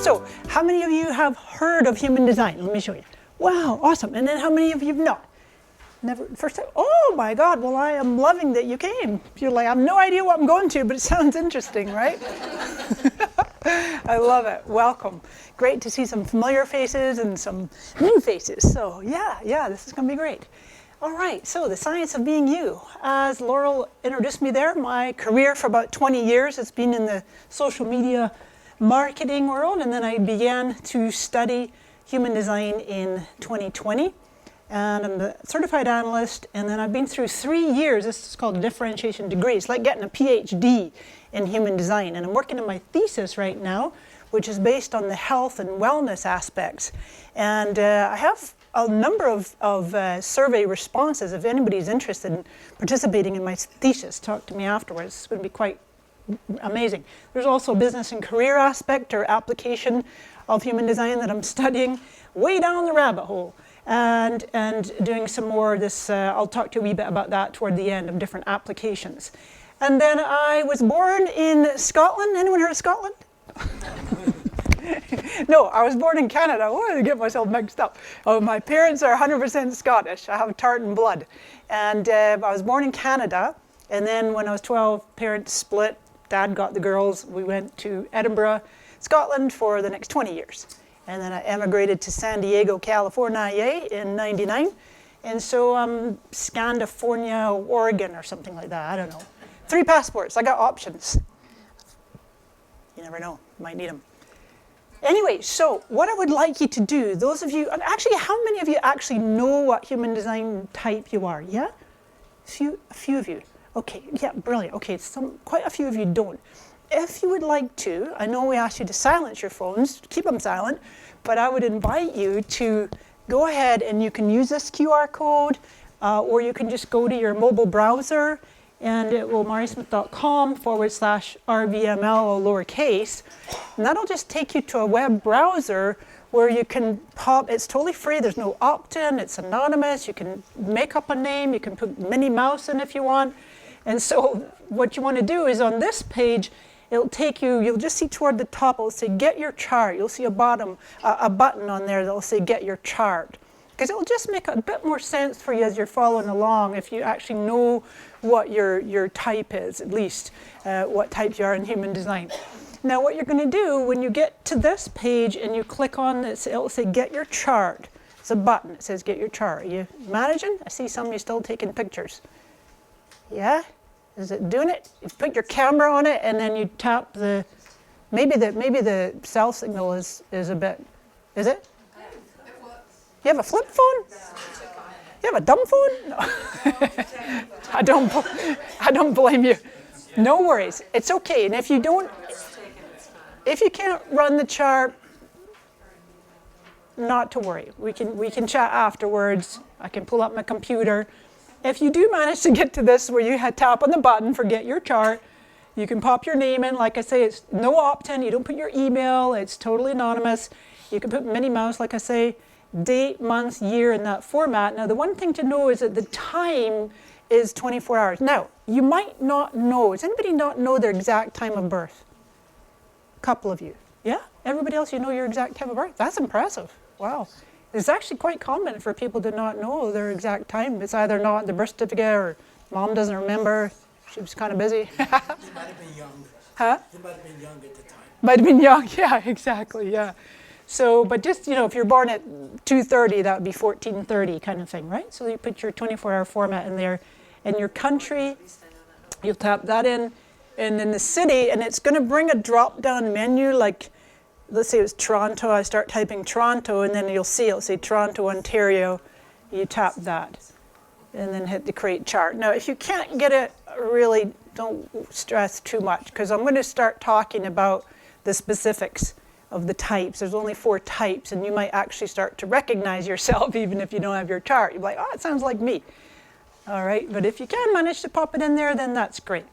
So, how many of you have heard of human design? Let me show you. Wow, awesome. And then how many of you have not? Never, first time? Oh my God, well I am loving that you came. You're like, I have no idea what I'm going to, but it sounds interesting, right? I love it. Welcome. Great to see some familiar faces and some new faces. So yeah, this is going to be great. All right, so the science of being you. As Laurel introduced me there, my career for about 20 years has been in the social media marketing world, and then I began to study human design in 2020. And I'm a certified analyst, and then I've been through 3 years, this is called a differentiation degree. It's like getting a PhD in human design. And I'm working on my thesis right now, which is based on the health and wellness aspects. And I have a number of survey responses. If anybody's interested in participating in my thesis, talk to me afterwards. It's going to be quite amazing. There's also a business and career aspect or application of human design that I'm studying way down the rabbit hole. And doing some more of this, I'll talk to you a wee bit about that toward the end of different applications. And then I was born in Scotland. Anyone heard of Scotland? No, I was born in Canada. I wanted to get myself mixed up. Oh, my parents are 100% Scottish. I have tartan blood. And I was born in Canada. And then when I was 12, parents split. Dad got the girls. We went to Edinburgh, Scotland for the next 20 years. And then I emigrated to San Diego, California in '99. And so I'm Scandifornia, Oregon or something like that. I don't know. 3 passports. I got options. You never know. Might need them. Anyway, so what I would like you to do, those of you, and actually how many of you actually know what human design type you are? Yeah? A few of you. Okay, yeah, brilliant. Okay, quite a few of you don't. If you would like to, I know we asked you to silence your phones, keep them silent, but I would invite you to go ahead and you can use this QR code, or you can just go to your mobile browser, and it will mariasmith.com/RVML, all lowercase, and that'll just take you to a web browser where you can pop, it's totally free, there's no opt-in, it's anonymous, you can make up a name, you can put Minnie Mouse in if you want, and so what you want to do is on this page, it'll take you, you'll just see toward the top, it'll say get your chart. You'll see a button on there that'll say get your chart. Because it'll just make a bit more sense for you as you're following along if you actually know what your type is, at least what type you are in human design. Now what you're going to do when you get to this page and you click on it, it'll say get your chart. It's a button, it says get your chart. Are you managing? I see some of you still taking pictures. Yeah? Is it doing it? You put your camera on it and then you tap the, maybe the cell signal is a bit, is it? You have a flip phone? You have a dumb phone? No. I don't blame you. No worries. It's okay. And if you can't run the chart, not to worry. We can chat afterwards. I can pull up my computer. If you do manage to get to this where you tap on the button for get your chart, you can pop your name in. Like I say, it's no opt-in. You don't put your email. It's totally anonymous. You can put Minnie Mouse, like I say, date, month, year in that format. Now, the one thing to know is that the time is 24 hours. Now, you might not know. Does anybody not know their exact time of birth? A couple of you. Yeah? Everybody else, you know your exact time of birth? That's impressive. Wow. It's actually quite common for people to not know their exact time. It's either not the birth certificate or mom doesn't remember. She was kind of busy. You might have been young. Huh? You might have been young at the time. Might have been young, yeah, exactly, yeah. So, but just, if you're born at 2:30, that would be 1430 kind of thing, right? So you put your 24-hour format in there. And your country, you'll tap that in. And then the city, and it's going to bring a drop-down menu like, let's say it was Toronto, I start typing Toronto, and then it'll say Toronto, Ontario. You tap that, and then hit the create chart. Now, if you can't get it, really don't stress too much, because I'm going to start talking about the specifics of the types. There's only 4 types, and you might actually start to recognize yourself even if you don't have your chart. You'll be like, oh, it sounds like me. All right, but if you can manage to pop it in there, then that's great.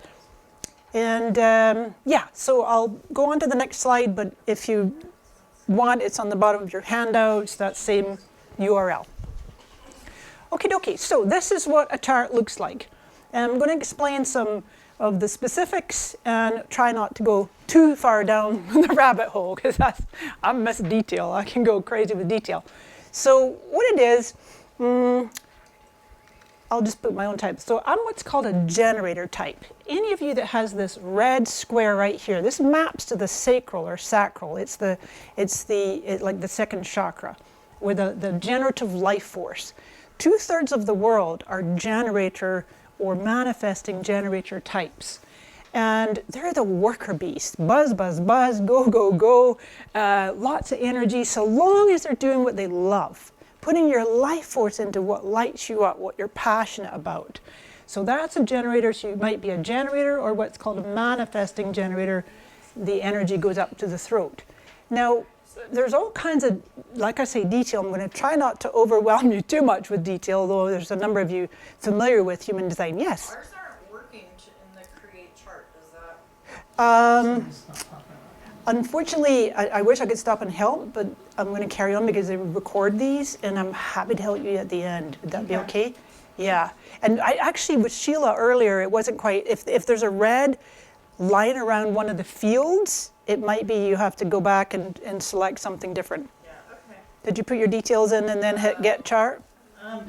And so I'll go on to the next slide, but if you want, it's on the bottom of your handouts, that same URL. Okay, so this is what a chart looks like. And I'm going to explain some of the specifics and try not to go too far down the rabbit hole, because I'm miss detail. I can go crazy with detail. So what it is, I'll just put my own type. So I'm what's called a generator type. Any of you that has this red square right here, this maps to the sacral or sacral. It's like the second chakra, or the generative life force. 2/3 of the world are generator or manifesting generator types. And they're the worker beast. Buzz, buzz, buzz, go, go, go. Lots of energy, so long as they're doing what they love. Putting your life force into what lights you up, what you're passionate about. So that's a generator. So you might be a generator or what's called a manifesting generator. The energy goes up to the throat. Now, there's all kinds of, like I say, detail. I'm going to try not to overwhelm you too much with detail, though there's a number of you familiar with human design. Yes? Ours aren't working in the create chart, does that? Unfortunately, I wish I could stop and help, but I'm going to carry on because they record these, and I'm happy to help you at the end. Would that be okay? Yeah. And I actually, with Sheila earlier, it wasn't quite, if there's a red line around one of the fields, it might be you have to go back and select something different. Yeah, okay. Did you put your details in and then hit get chart?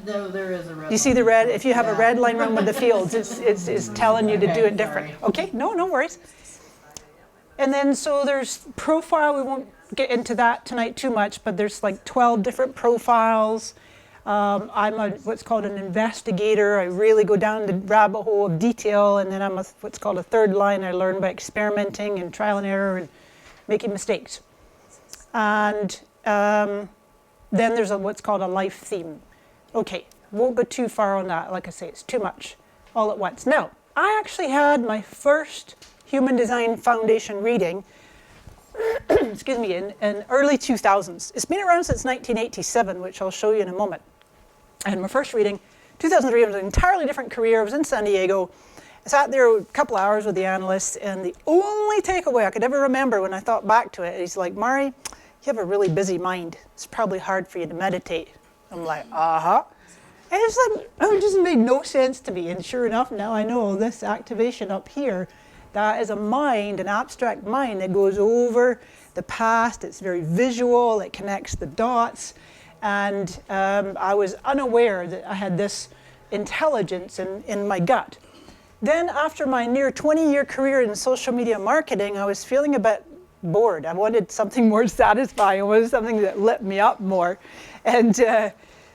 No, there is a red. You see the red? If you have a red line around one of the fields, it's telling you to do it different. Sorry. Okay, no worries. And then so there's profile. We won't get into that tonight too much, but there's like 12 different profiles. I'm what's called an investigator. I really go down the rabbit hole of detail, and then I'm what's called a third line. I learn by experimenting and trial and error and making mistakes. And then there's what's called a life theme. Okay, won't go too far on that. Like I say, it's too much all at once. Now, I actually had my first Human Design Foundation reading, excuse me, in early 2000s. It's been around since 1987, which I'll show you in a moment. I had my first reading, 2003. It was an entirely different career. I was in San Diego. I sat there a couple hours with the analyst, and the only takeaway I could ever remember when I thought back to it, he's like, Mari, you have a really busy mind. It's probably hard for you to meditate. I'm like, uh-huh. And it's like, oh, it just made no sense to me. And sure enough, now I know this activation up here, that is a mind, an abstract mind that goes over the past. It's very visual. It connects the dots. And I was unaware that I had this intelligence in my gut. Then after my near 20-year career in social media marketing, I was feeling a bit bored. I wanted something more satisfying. I wanted something that lit me up more. And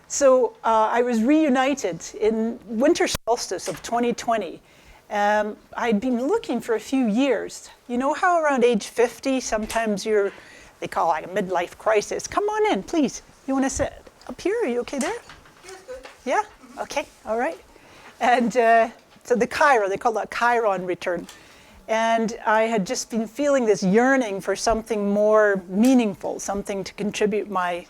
so I was reunited in winter solstice of 2020. I'd been looking for a few years. You know how around age 50, sometimes they call it like a midlife crisis. Come on in, please. You want to sit up here? Are you okay there? Yes, good. Yeah? Okay, all right. And so the Chiron, they call that Chiron return. And I had just been feeling this yearning for something more meaningful, something to contribute my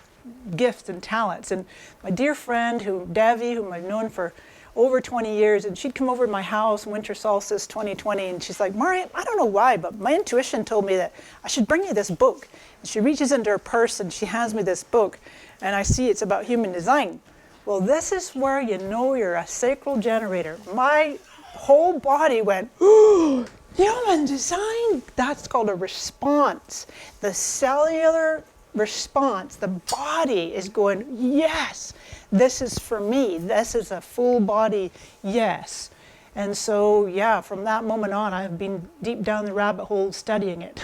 gifts and talents. And my dear friend, Devi, whom I've known for over 20 years, and she'd come over to my house, winter solstice 2020, and she's like, Mari, I don't know why, but my intuition told me that I should bring you this book. And she reaches into her purse and she hands me this book, and I see it's about human design. Well, this is where you know you're a sacral generator. My whole body went, oh, human design. That's called a response. The cellular response, the body is going, yes, this is for me. This is a full body yes. And so, yeah, from that moment on, I've been deep down the rabbit hole studying it.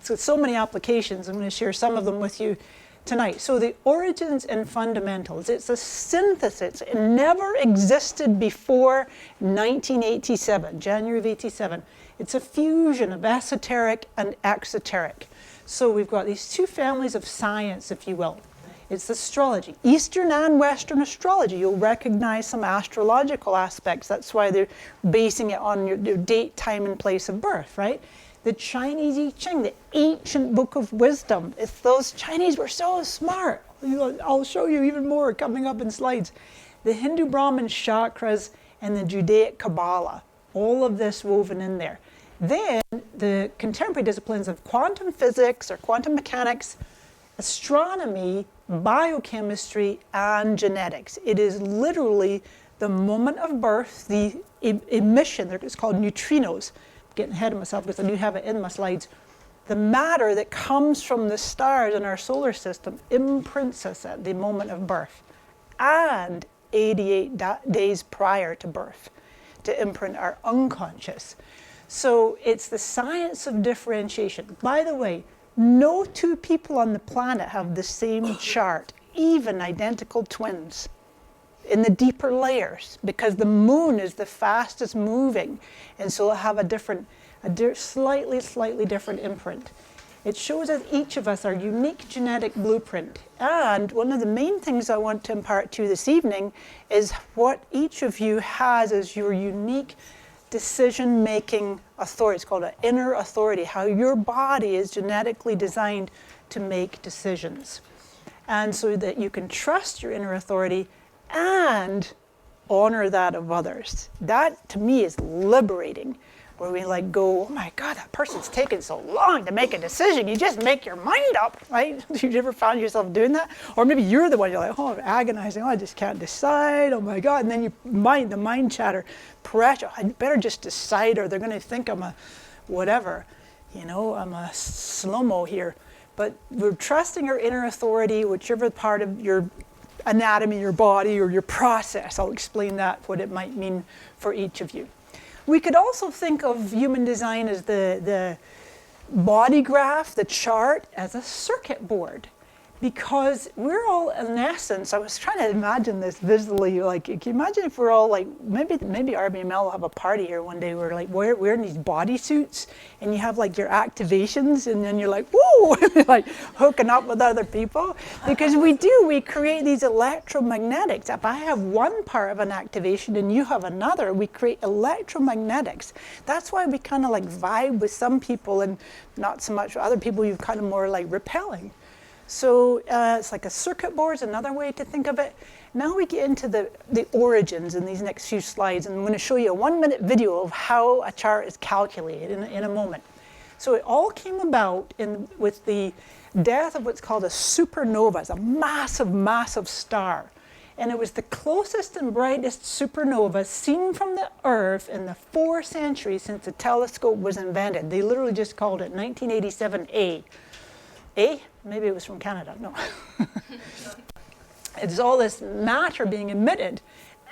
So many applications. I'm going to share some of them with you tonight. So the origins and fundamentals, it's a synthesis. It never existed before 1987, January of 87. It's a fusion of esoteric and exoteric. So we've got these two families of science, if you will. It's astrology, Eastern and Western astrology. You'll recognize some astrological aspects. That's why they're basing it on your date, time, and place of birth, right? The Chinese I Ching, the ancient book of wisdom. It's those Chinese were so smart. I'll show you even more coming up in slides. The Hindu Brahmin chakras and the Judaic Kabbalah. All of this woven in there. Then the contemporary disciplines of quantum physics or quantum mechanics, astronomy, biochemistry, and genetics. It is literally the moment of birth, the emission, it's called neutrinos. I'm getting ahead of myself because I do have it in my slides. The matter that comes from the stars in our solar system imprints us at the moment of birth and 88 days prior to birth to imprint our unconscious. So it's the science of differentiation. By the way, no two people on the planet have the same chart, even identical twins, in the deeper layers, because the moon is the fastest moving, and so it'll have a slightly different imprint. It shows that each of us our unique genetic blueprint. And one of the main things I want to impart to you this evening is what each of you has as your unique decision-making authority. It's called an inner authority, how your body is genetically designed to make decisions. And so that you can trust your inner authority and honor that of others. That, to me, is liberating, where we like go, oh my God, that person's taking so long to make a decision. You just make your mind up, right? You've ever found yourself doing that? Or maybe you're the one, you're like, oh, agonizing, oh, I just can't decide, oh my God. And then the mind chatter, pressure, I better just decide or they're going to think I'm a whatever, I'm a slow-mo here. But we're trusting our inner authority, whichever part of your anatomy, your body, or your process. I'll explain that, what it might mean for each of you. We could also think of human design as the BodyGraph, the chart, as a circuit board. Because we're all, in essence, I was trying to imagine this visually, like, can you imagine if we're all like, maybe RVML will have a party here one day where like we're wearing these bodysuits and you have like your activations and then you're like, woo, like hooking up with other people. Because we create these electromagnetics. If I have one part of an activation and you have another, we create electromagnetics. That's why we kind of like vibe with some people and not so much with other people. You're kind of more like repelling. So it's like a circuit board is another way to think of it. Now we get into the origins in these next few slides, and I'm going to show you a 1-minute video of how a chart is calculated in a moment. So it all came about with the death of what's called a supernova. It's a massive, massive star. And it was the closest and brightest supernova seen from the Earth in the 4 centuries since the telescope was invented. They literally just called it 1987A. Maybe it was from Canada, no. It's all this matter being emitted.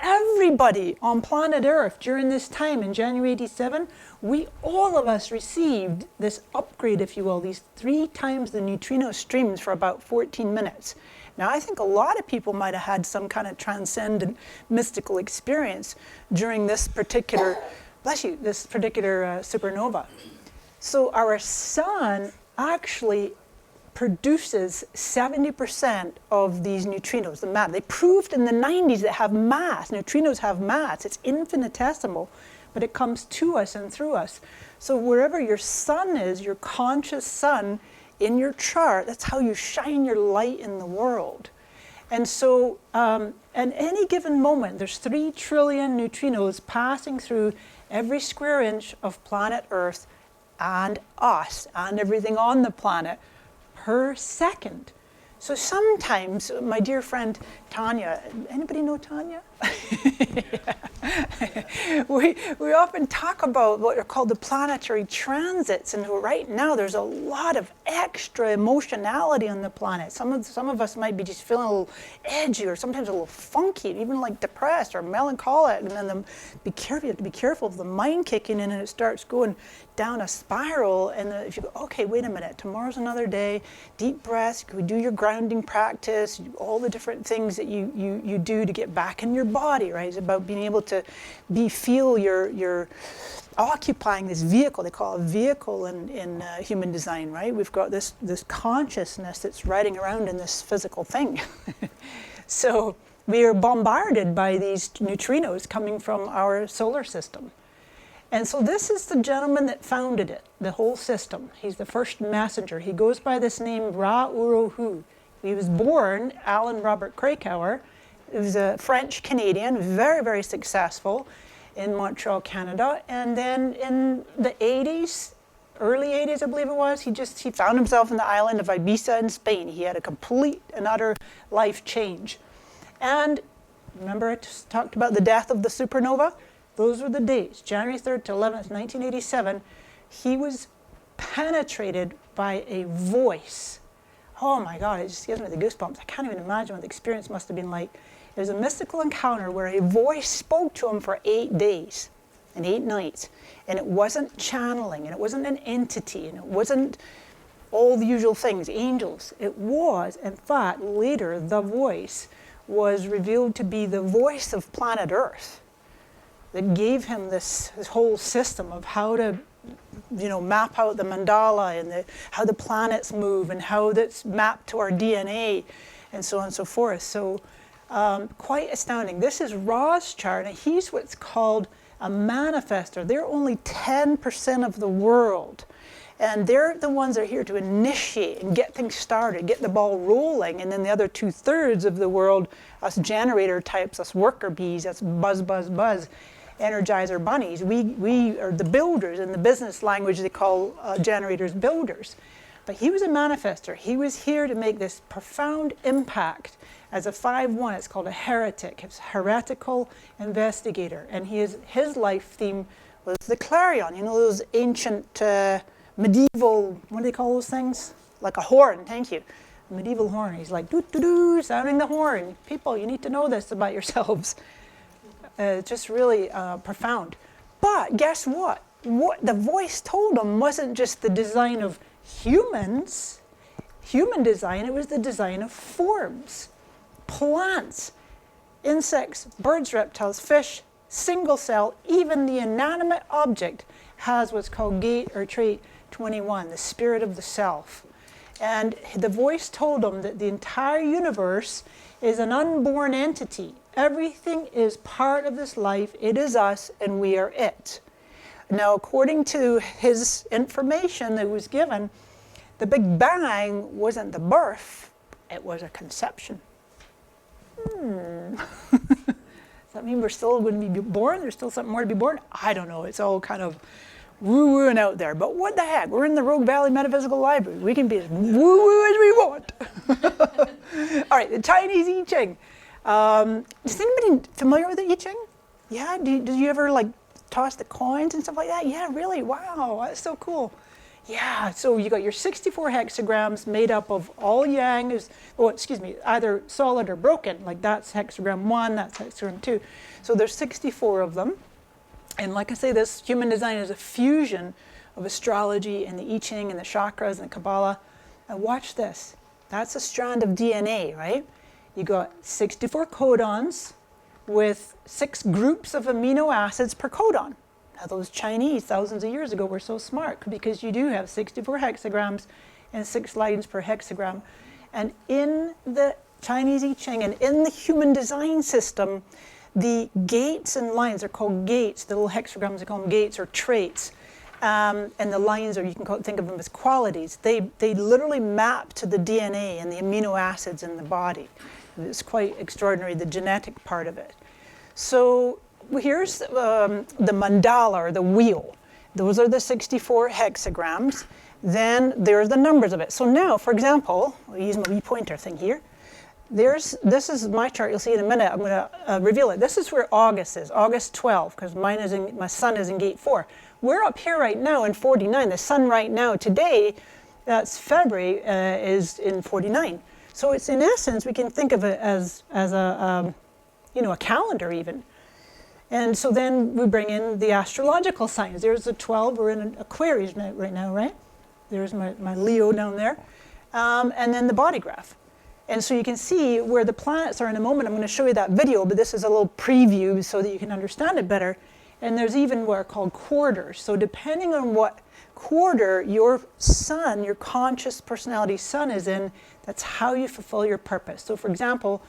Everybody on planet Earth during this time in January 87, all of us received this upgrade, if you will, these 3 times the neutrino streams for about 14 minutes. Now, I think a lot of people might have had some kind of transcendent mystical experience during this particular, supernova. So our sun actually produces 70% of these neutrinos, the matter. They proved in the 90s that have mass. Neutrinos have mass. It's infinitesimal, but it comes to us and through us. So wherever your sun is, your conscious sun in your chart, that's how you shine your light in the world. And so at any given moment, there's 3 trillion neutrinos passing through every square inch of planet Earth and us and everything on the planet per second. So sometimes, my dear friend Tanya, anybody know Tanya? we often talk about what are called the planetary transits, and right now there's a lot of extra emotionality on the planet. Some of us might be just feeling a little edgy or sometimes a little funky, even like depressed or melancholic, and then you have to be careful of the mind kicking in and it starts going down a spiral. And if you go, okay, wait a minute, tomorrow's another day, deep breaths, you do your grounding practice, all the different things that you do to get back in your body, right? It's about being able to feel you're occupying this vehicle. They call it a vehicle in human design, right? We've got this consciousness that's riding around in this physical thing. So we are bombarded by these neutrinos coming from our solar system. And so this is the gentleman that founded it, the whole system. He's the first messenger. He goes by this name, Uru Hu. He was born, Alan Robert Krakauer. He was a French-Canadian, very, very successful in Montreal, Canada. And then in the 80s, early 80s, I believe it was, he found himself in the island of Ibiza in Spain. He had a complete and utter life change. And Remember I talked about the death of the supernova? Those were the dates, January 3rd to 11th, 1987. He was penetrated by a voice. Oh my God, it just gives me the goosebumps. I can't even imagine what the experience must have been like. It was a mystical encounter where a voice spoke to him for 8 days and 8 nights. And it wasn't channeling, and it wasn't an entity, and it wasn't all the usual things, angels. It was, in fact, later the voice was revealed to be the voice of planet Earth that gave him this whole system of how to map out the mandala and how the planets move and how that's mapped to our DNA and so on and so forth. So quite astounding. This is Ra's chart, and he's what's called a manifestor. They're only 10% of the world. And they're the ones that are here to initiate and get things started, get the ball rolling. And then the other 2/3 of the world, us generator types, us worker bees, us buzz, buzz, buzz, energizer bunnies. We are the builders. In the business language, they call generators builders. But he was a manifestor. He was here to make this profound impact. As a 5/1, it's called a heretic. It's heretical investigator. And his life theme was the clarion. You know those ancient medieval, what do they call those things? Like a horn, thank you. A medieval horn. He's like, doo-doo-doo, sounding the horn. People, you need to know this about yourselves. Just really profound. But guess what? What the voice told him wasn't just the design of humans, human design, it was the design of forms, plants, insects, birds, reptiles, fish, single cell, even the inanimate object has what's called gate or trait 21, the spirit of the self. And the voice told him that the entire universe is an unborn entity. Everything is part of this life. It is us, and we are it. Now, according to his information that was given, the Big Bang wasn't the birth, it was a conception. Does that mean we're still going to be born? There's still something more to be born? I don't know. It's all kind of woo-wooing out there. But what the heck? We're in the Rogue Valley Metaphysical Library. We can be as woo-woo as we want. All right, the Chinese I Ching. Is anybody familiar with the I Ching? Yeah? Did you ever toss the coins and stuff like that? Yeah, really? Wow, that's so cool. Yeah, so you got your 64 hexagrams made up of all yang, either solid or broken. Like that's hexagram 1, that's hexagram 2. So there's 64 of them. And like I say, this human design is a fusion of astrology and the I Ching and the chakras and the Kabbalah. And watch this. That's a strand of DNA, right? You got 64 codons with 6 groups of amino acids per codon. Now those Chinese thousands of years ago were so smart because you do have 64 hexagrams and 6 lines per hexagram. And in the Chinese I Ching and in the human design system, the gates and lines are called gates. The little hexagrams, they call them gates or traits. And the lines, or you can think of them as qualities. They literally map to the DNA and the amino acids in the body. It's quite extraordinary, the genetic part of it. So here's the mandala, or the wheel. Those are the 64 hexagrams. Then there's the numbers of it. So now, for example, I'll use my wee pointer thing here. This is my chart. You'll see in a minute. I'm going to reveal it. This is where August is, August 12, because my sun is in gate 4. We're up here right now in 49. The sun right now today, that's February, is in 49. So it's in essence, we can think of it as a a calendar even. And so then we bring in the astrological signs. There's the 12. We're in Aquarius right now, right? There's my Leo down there, and then the BodyGraph. And so you can see where the planets are in a moment. I'm going to show you that video, but this is a little preview so that you can understand it better. And there's even what are called quarters. So depending on what quarter your sun, your conscious personality sun is in, that's how you fulfill your purpose. So for example,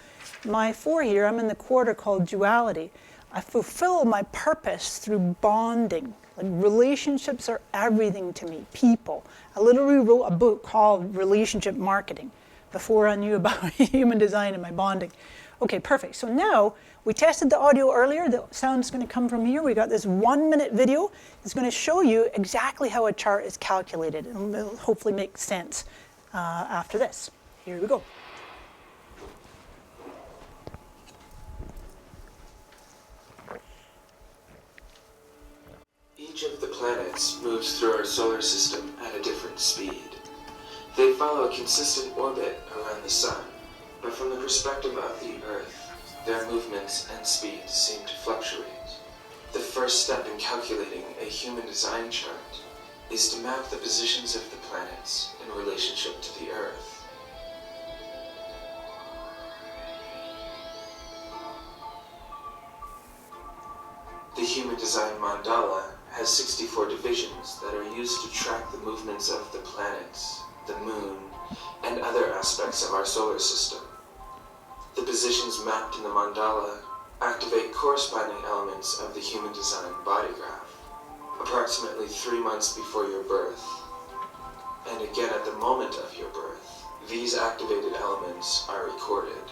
my 4 here, I'm in the quarter called duality. I fulfill my purpose through bonding. Like relationships are everything to me, people. I literally wrote a book called Relationship Marketing before I knew about human design and my bonding. Okay, perfect. So now we tested the audio earlier. The sound's going to come from here. We got this 1-minute video. It's going to show you exactly how a chart is calculated, and it'll hopefully make sense after this. Here we go. Each of the planets moves through our solar system at a different speed. They follow a consistent orbit around the Sun, but from the perspective of the Earth, their movements and speed seem to fluctuate. The first step in calculating a human design chart is to map the positions of the planets in relationship to the Earth. The human design mandala has 64 divisions that are used to track the movements of the planets, the moon, and other aspects of our solar system. The positions mapped in the mandala activate corresponding elements of the human design BodyGraph, approximately 3 months before your birth, and again at the moment of your birth. These activated elements are recorded.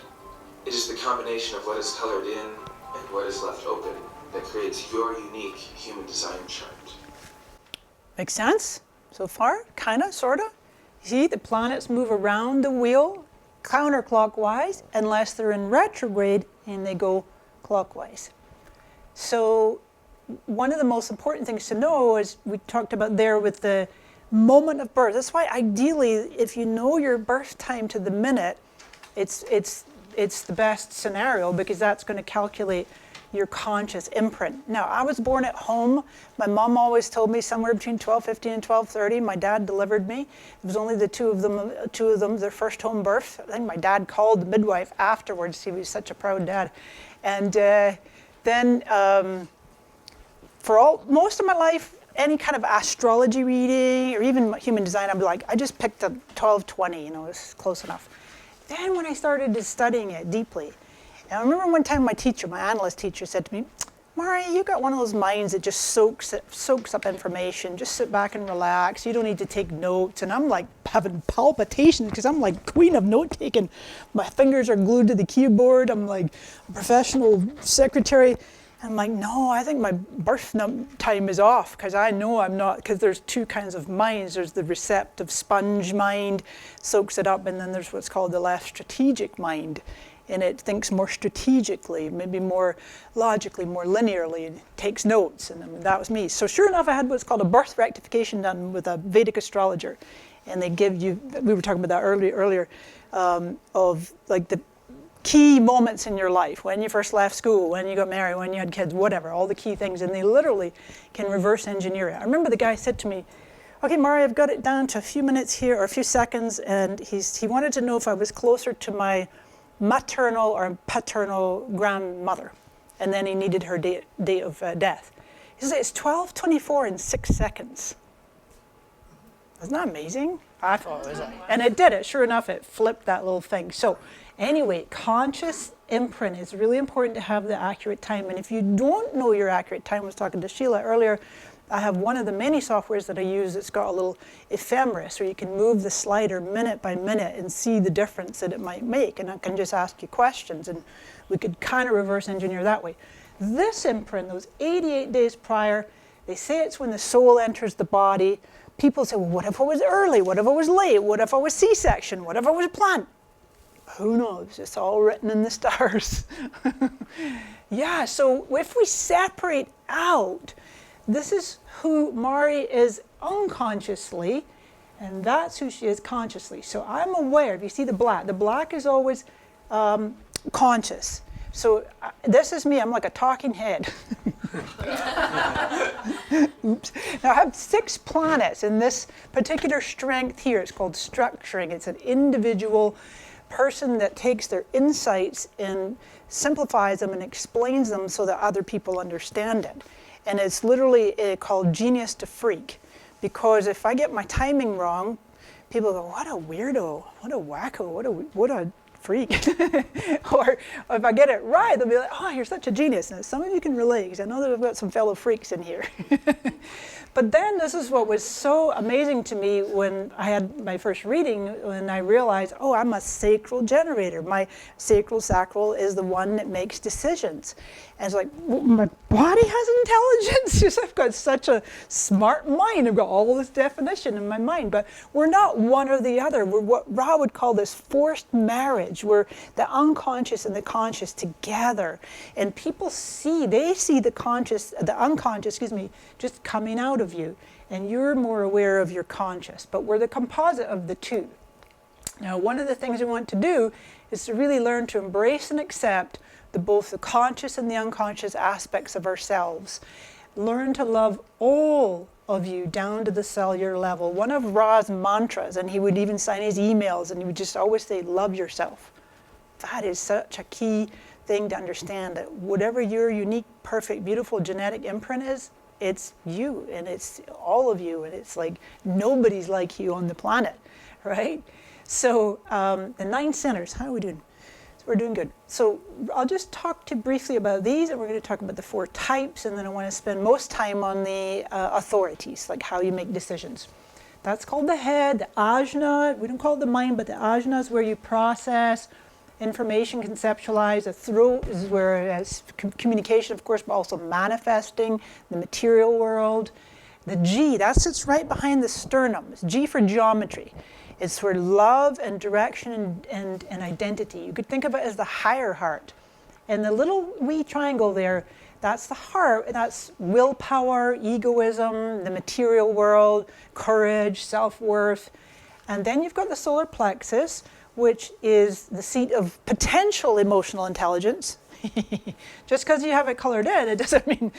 It is the combination of what is colored in and what is left open that creates your unique human design chart. Makes sense so far? Kinda, sorta? See, the planets move around the wheel counterclockwise unless they're in retrograde and they go clockwise. So one of the most important things to know is we talked about there with the moment of birth. That's why ideally, if you know your birth time to the minute, it's the best scenario, because that's going to calculate your conscious imprint. Now, I was born at home. My mom always told me somewhere between 12:15 and 12:30. My dad delivered me. It was only the two of them, their first home birth. I think my dad called the midwife afterwards. He was such a proud dad. And then for most of my life, any kind of astrology reading or even human design, I'd be like, I just picked a 12:20, it's close enough. Then when I started studying it deeply, and I remember one time my analyst teacher said to me, Mari, you got one of those minds that just soaks up information. Just sit back and relax. You don't need to take notes. And I'm like having palpitations because I'm like queen of note taking. My fingers are glued to the keyboard. I'm like a professional secretary. I'm like, no, I think my birth time is off, because I know I'm not, because there's two kinds of minds. There's the receptive sponge mind, soaks it up, and then there's what's called the less strategic mind. And it thinks more strategically, maybe more logically, more linearly, and takes notes. And that was me. So sure enough, I had what's called a birth rectification done with a Vedic astrologer. And they give you, we were talking about that earlier, of like the key moments in your life, when you first left school, when you got married, when you had kids, whatever, all the key things. And they literally can reverse engineer it. I remember the guy said to me, okay, Mari, I've got it down to a few minutes here, or a few seconds. And he wanted to know if I was closer to my maternal or paternal grandmother, and then he needed her date of death. He said, it's 12:24 in 6 seconds. Isn't that amazing? I thought it was, and it did it. Sure enough, it flipped that little thing. So anyway, conscious imprint is really important to have the accurate time. And if you don't know your accurate time, I was talking to Sheila earlier, I have one of the many softwares that I use that's got a little ephemeris, where you can move the slider minute by minute and see the difference that it might make. And I can just ask you questions, and we could kind of reverse engineer that way. This imprint, those 88 days prior, they say it's when the soul enters the body. People say, well, what if I was early? What if I was late? What if I was C-section? What if I was planned? Who knows? It's all written in the stars. Yeah, so if we separate out, this is who Mari is unconsciously, and that's who she is consciously. So I'm aware, if you see the black is always conscious. So this is me, I'm like a talking head. Oops. Now I have 6 planets in this particular strength here. It's called structuring. It's an individual person that takes their insights and simplifies them and explains them so that other people understand it. And it's literally called genius to freak, because if I get my timing wrong, people go, what a weirdo, what a wacko, what a freak. Or if I get it right, they'll be like, oh, you're such a genius. Now, some of you can relate, because I know that I've got some fellow freaks in here. But then this is what was so amazing to me when I had my first reading, when I realized, oh, I'm a sacral generator. My sacral is the one that makes decisions. And it's like, my body has intelligence? Just, I've got such a smart mind. I've got all this definition in my mind, but we're not one or the other. We're what Ra would call this forced marriage. We're the unconscious and the conscious together. And people they see the unconscious, just coming out of you. And you're more aware of your conscious, but we're the composite of the two. Now, one of the things we want to do is to really learn to embrace and accept both the conscious and the unconscious aspects of ourselves. Learn to love all of you down to the cellular level. One of Ra's mantras, and he would even sign his emails, and he would just always say, love yourself. That is such a key thing to understand, that whatever your unique, perfect, beautiful genetic imprint is, it's you, and it's all of you, and it's like nobody's like you on the planet, right? So the 9 centers, how are we doing? We're doing good. So I'll just talk to you briefly about these, and we're going to talk about the 4 types, and then I want to spend most time on the authorities, like how you make decisions. That's called the head, the ajna. We don't call it the mind, but the ajna is where you process information, conceptualize. The throat is where it has communication, of course, but also manifesting the material world. The G, that sits right behind the sternum. It's G for geometry. It's for love and direction and identity. You could think of it as the higher heart. And the little wee triangle there, that's the heart. That's willpower, egoism, the material world, courage, self-worth. And then you've got the solar plexus, which is the seat of potential emotional intelligence. Just because you have it colored in, it doesn't mean,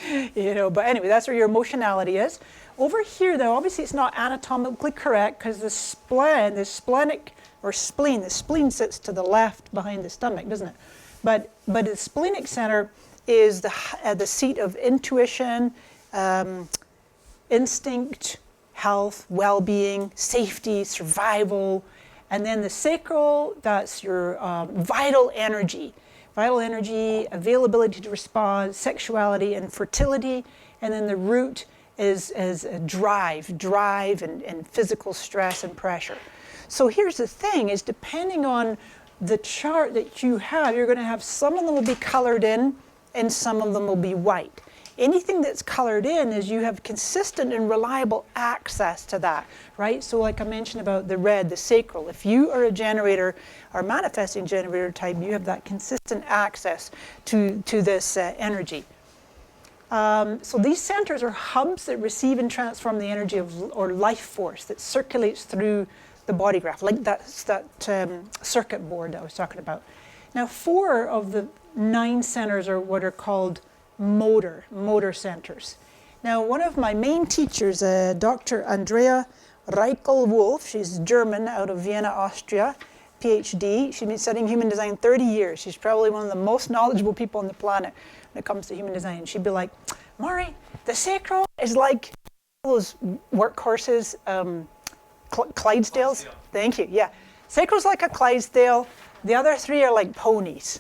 but anyway, that's where your emotionality is. Over here, though, obviously it's not anatomically correct because the spleen, the spleen sits to the left behind the stomach, doesn't it? But the splenic center is the seat of intuition, instinct, health, well-being, safety, survival. And then the sacral, that's your vital energy, availability to respond, sexuality and fertility. And then the root is drive and physical stress and pressure. So here's the thing, is depending on the chart that you have, you're going to have some of them will be colored in and some of them will be white. Anything that's colored in is you have consistent and reliable access to that, right? So like I mentioned about the red, the sacral, if you are a generator or manifesting generator type, you have that consistent access to this energy. So these centers are hubs that receive and transform the energy or life force that circulates through the BodyGraph, like that circuit board that I was talking about. Now 4 of the 9 centers are what are called motor centers. Now one of my main teachers, Dr. Andrea Reichel-Wolf, she's German out of Vienna, Austria, PhD. She's been studying human design 30 years. She's probably one of the most knowledgeable people on the planet when it comes to human design. She'd be like, Maury, the sacral is like those workhorses, Clydesdales. Thank you, yeah. Sacral's like a Clydesdale. The other 3 are like ponies.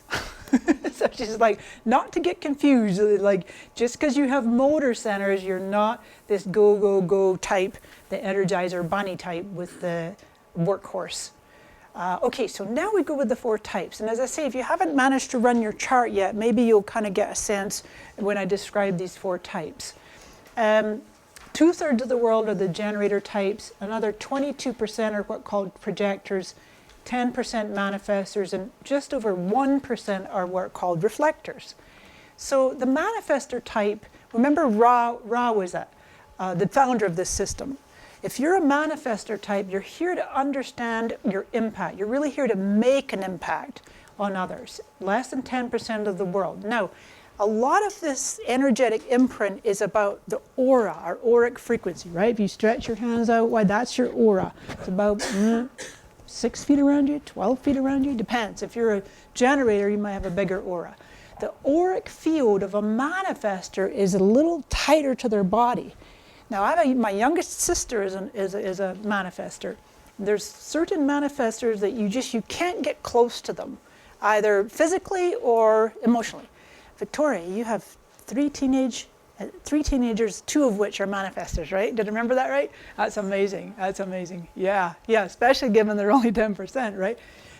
So she's like, not to get confused, like just because you have motor centers, you're not this go type, the Energizer bunny type with the workhorse. Okay, so now we go with the 4 types. And as I say, if you haven't managed to run your chart yet, maybe you'll kind of get a sense when I describe these 4 types. 2/3 of the world are the generator types. Another 22% are what called projectors. 10% manifestors, and just over 1% are what are called reflectors. So the manifestor type, remember Ra was the founder of this system. If you're a manifestor type, you're here to understand your impact. You're really here to make an impact on others. Less than 10% of the world. Now, a lot of this energetic imprint is about the aura, our auric frequency, right? If you stretch your hands out wide, that's your aura. It's about 6 feet around you, 12 feet around you, depends. If you're a generator, you might have a bigger aura. The auric field of a manifestor is a little tighter to their body. Now, my youngest sister is a manifestor. There's certain manifestors that you can't get close to them, either physically or emotionally. Victoria, you have 3 teenagers, 2 of which are manifestors, right? Did I remember that right? That's amazing. That's amazing. Yeah, especially given they're only 10%, right?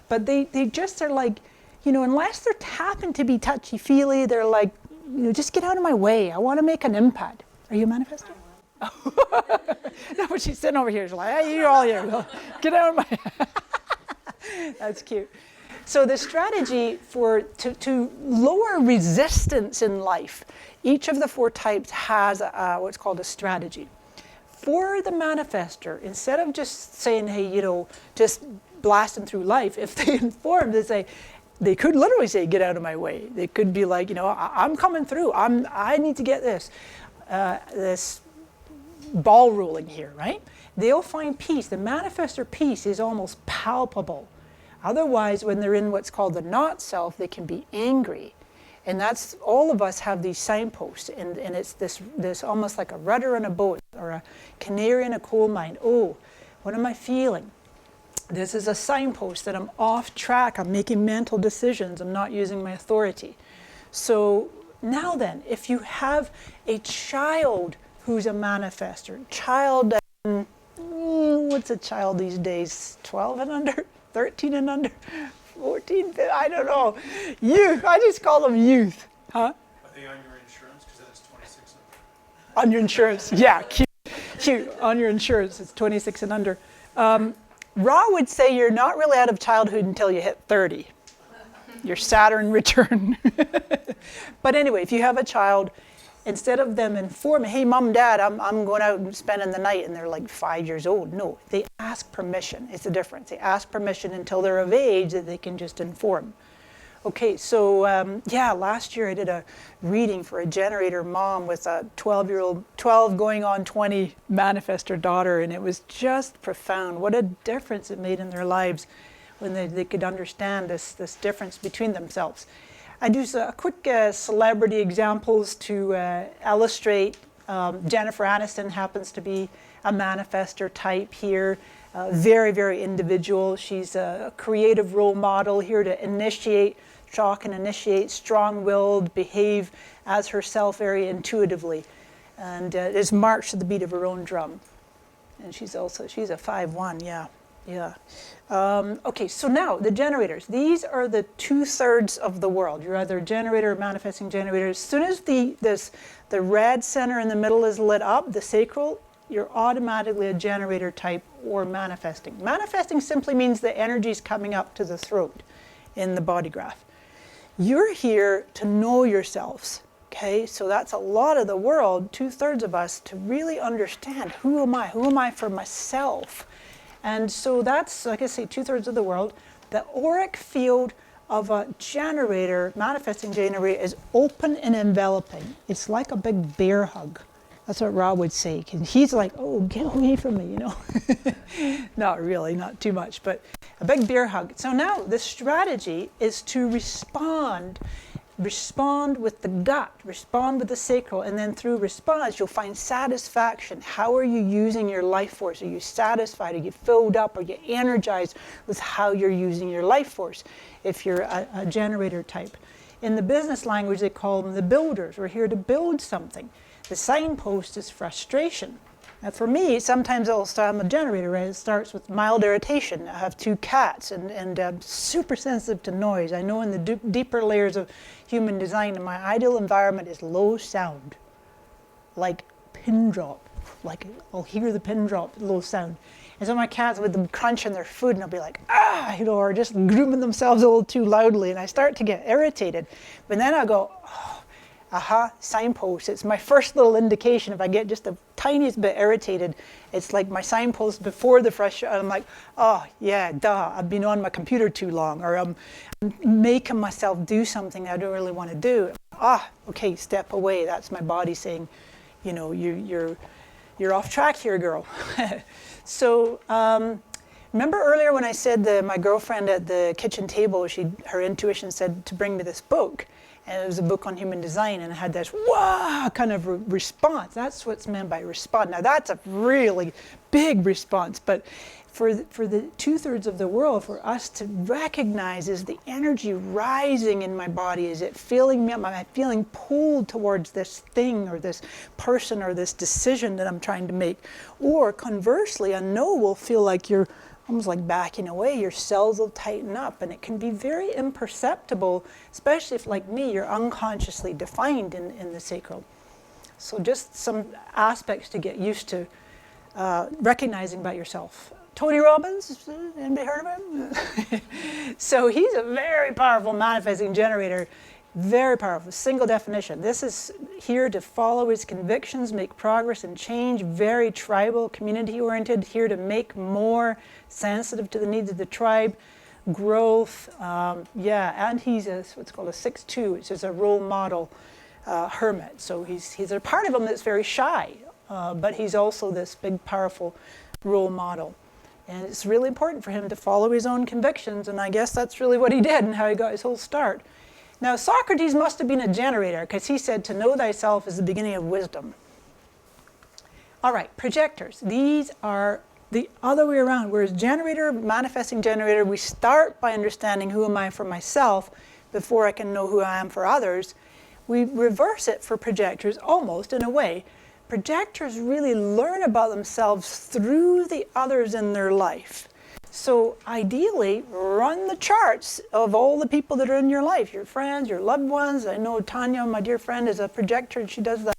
But they just are like, unless they're happen to be touchy-feely, they're like just get out of my way. I want to make an impact. Are you a manifestor? No, but she's sitting over here. She's like, hey, you're all here. Get out of my... That's cute. So the strategy to lower resistance in life, each of the 4 types has what's called a strategy. For the manifestor, instead of just saying, hey, just blasting through life, if they inform, they could literally say, get out of my way. They could be like, I'm coming through. I need to get this ball rolling here, right? They'll find peace. The manifestor peace is almost palpable. Otherwise, when they're in what's called the not self, they can be angry. And that's, all of us have these signposts, and it's this almost like a rudder in a boat or a canary in a coal mine. Oh, what am I feeling? This is a signpost that I'm off track. I'm making mental decisions. I'm not using my authority. So now then, if you have a child who's a manifestor, what's a child these days? 12 and under? 13 and under? 14? I don't know. Youth. I just call them youth. Huh? Are they on your insurance? Because that's 26 and under. On your insurance. Yeah, cute. On your insurance, it's 26 and under. Ra would say you're not really out of childhood until you hit 30. Your Saturn return. But anyway, if you have a child, instead of them informing, hey, mom, dad, I'm going out and spending the night, and they're like 5 years old. No, they ask permission. It's the difference. They ask permission until they're of age that they can just inform. Okay, so last year I did a reading for a generator mom with a 12 going on 20 manifestor daughter, and it was just profound. What a difference it made in their lives when they could understand this difference between themselves. I do a quick celebrity examples to illustrate. Jennifer Aniston happens to be a manifestor type here. Very, very individual. She's a creative role model here to initiate, shock and initiate, strong-willed, behave as herself very intuitively. And is marched to the beat of her own drum. And she's a 5'1", yeah. Okay, so now the generators. These are the 2/3 of the world. You're either a generator or manifesting generator. As soon as the red center in the middle is lit up, the sacral, you're automatically a generator type or manifesting. Manifesting simply means the energy is coming up to the throat in the BodyGraph. You're here to know yourselves. Okay, so that's a lot of the world, 2/3 of us, to really understand who am I? Who am I for myself? And so that's, like I say, 2/3 of the world. The auric field of a generator, manifesting generator, is open and enveloping. It's like a big bear hug. That's what Rob would say. He's like, oh, get away from me, Not really, not too much, but a big bear hug. So now the strategy is to respond with the gut, respond with the sacral, and then through response, you'll find satisfaction. How are you using your life force? Are you satisfied? Are you filled up? Are you energized with how you're using your life force if you're a generator type? In the business language, they call them the builders. We're here to build something. The signpost is frustration. Now for me, sometimes I'm a generator, right? It starts with mild irritation. I have 2 cats and I'm super sensitive to noise. I know in the deeper layers of human design, my ideal environment is low sound, like pin drop. Like I'll hear the pin drop, low sound. And so my cats with them crunching their food, and I'll be like, or just grooming themselves a little too loudly, and I start to get irritated. But then I go, signpost. It's my first little indication. If I get just the tiniest bit irritated, it's like my signpost before the frustration. I'm like, oh yeah, duh, I've been on my computer too long, or I'm making myself do something I don't really want to do. Okay, step away. That's my body saying, you're off track here, girl. So remember earlier when I said my girlfriend at the kitchen table, her intuition said to bring me this book. And it was a book on human design, and it had this wow kind of response. That's what's meant by response. Now that's a really big response, but for the 2/3 of the world, for us to recognize, is the energy rising in my body? Is it filling me up? Am I feeling pulled towards this thing or this person or this decision that I'm trying to make? Or conversely, a no will feel like you're, almost like backing away. Your cells will tighten up, and it can be very imperceptible, especially if, like me, you're unconsciously defined in the sacral. So just some aspects to get used to recognizing about yourself. Tony Robbins, anybody heard of him? So he's a very powerful manifesting generator, very powerful, single definition. This is here to follow his convictions, make progress and change, very tribal, community-oriented, here to make more, sensitive to the needs of the tribe, growth, and he's what's called a 6'2", which is a role model hermit. So he's a part of him that's very shy, but he's also this big, powerful role model. And it's really important for him to follow his own convictions, and I guess that's really what he did and how he got his whole start. Now, Socrates must have been a generator, because he said, to know thyself is the beginning of wisdom. All right, projectors. These are the other way around. Whereas generator, manifesting generator, we start by understanding who am I for myself before I can know who I am for others. We reverse it for projectors almost in a way. Projectors really learn about themselves through the others in their life. So ideally, run the charts of all the people that are in your life, your friends, your loved ones. I know Tanya, my dear friend, is a projector, and she does that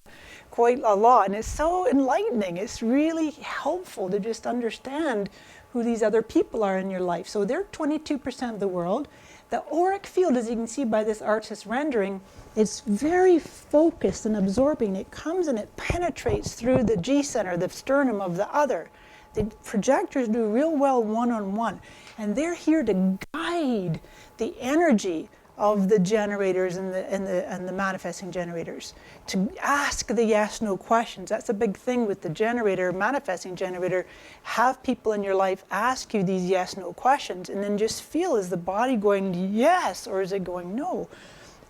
quite a lot. And it's so enlightening. It's really helpful to just understand who these other people are in your life. So they're 22% of the world. The auric field, as you can see by this artist's rendering, it's very focused and absorbing. It comes and it penetrates through the G center, the sternum of the other. The projectors do real well one-on-one, and they're here to guide the energy of the generators and the manifesting generators, to ask the yes-no questions. That's a big thing with the generator, manifesting generator. Have people in your life ask you these yes-no questions, and then just feel, is the body going yes or is it going no?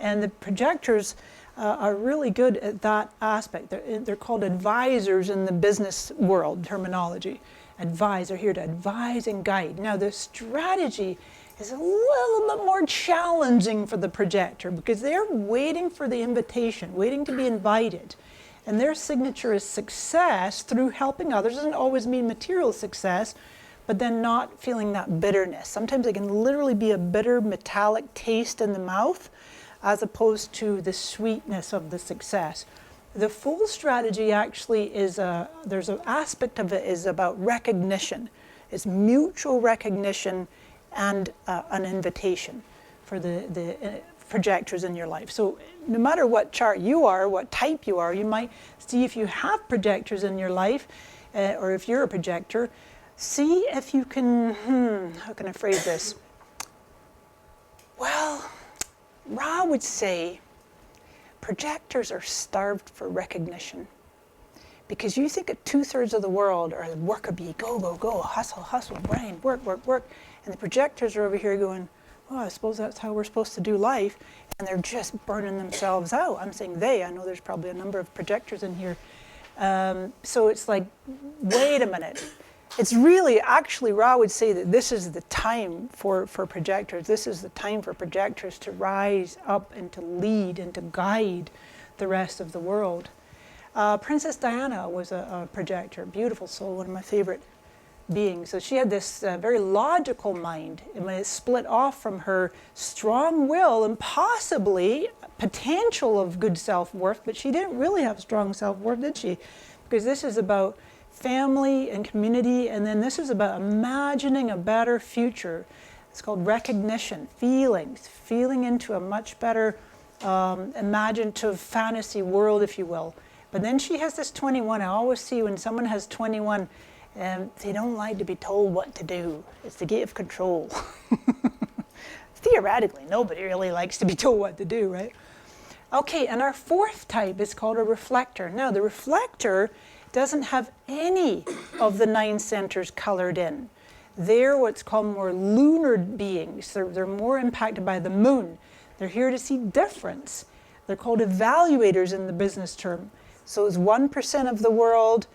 And the projectors are really good at that aspect. They're called advisors in the business world terminology. Advise, they're here to advise and guide. Now the strategy is a little bit more challenging for the projector, because they're waiting for the invitation, waiting to be invited. And their signature is success through helping others. It doesn't always mean material success, but then not feeling that bitterness. Sometimes it can literally be a bitter metallic taste in the mouth, as opposed to the sweetness of the success. The full strategy actually is, there's an aspect of it is about recognition. It's mutual recognition and an invitation for the projectors in your life. So no matter what chart you are, what type you are, you might see if you have projectors in your life, or if you're a projector, see if you can, how can I phrase this? Well, Ra would say projectors are starved for recognition, because you think that 2/3 of the world are worker bee, go, go, go, hustle, hustle, brain, work, work, work. And the projectors are over here going, well, I suppose that's how we're supposed to do life. And they're just burning themselves out. I'm saying they, I know there's probably a number of projectors in here. So it's like, wait a minute. It's really, actually, Ra would say that this is the time for projectors. This is the time for projectors to rise up and to lead and to guide the rest of the world. Princess Diana was a projector, beautiful soul, one of my favorite beings. So she had this very logical mind, and when it split off from her strong will and possibly potential of good self-worth, but she didn't really have strong self-worth, did she? Because this is about family and community, and then this is about imagining a better future. It's called recognition, feelings, feeling into a much better imaginative fantasy world, if you will. But then she has this 21. I always see when someone has 21, they don't like to be told what to do. It's the gate of control. Theoretically, nobody really likes to be told what to do, right? Okay, and our fourth type is called a reflector. Now, the reflector doesn't have any of the 9 centers colored in. They're what's called more lunar beings. They're more impacted by the moon. They're here to see difference. They're called evaluators in the business term. So it's 1% of the world,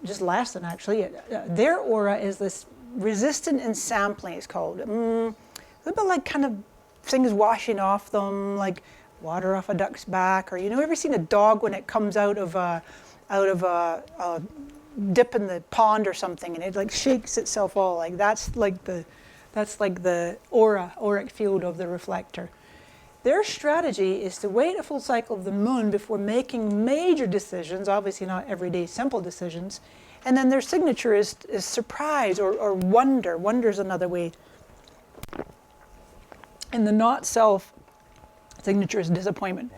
just less than actually. Their aura is this resistant and sampling, it's called. A little bit like kind of things washing off them, like water off a duck's back, or ever seen a dog when it comes out of dip in the pond or something, and it like shakes itself all. Like that's like the auric field of the reflector. Their strategy is to wait a full cycle of the moon before making major decisions, obviously not everyday simple decisions, and then their signature is surprise or wonder. Wonder is another way. And the not self signature is disappointment.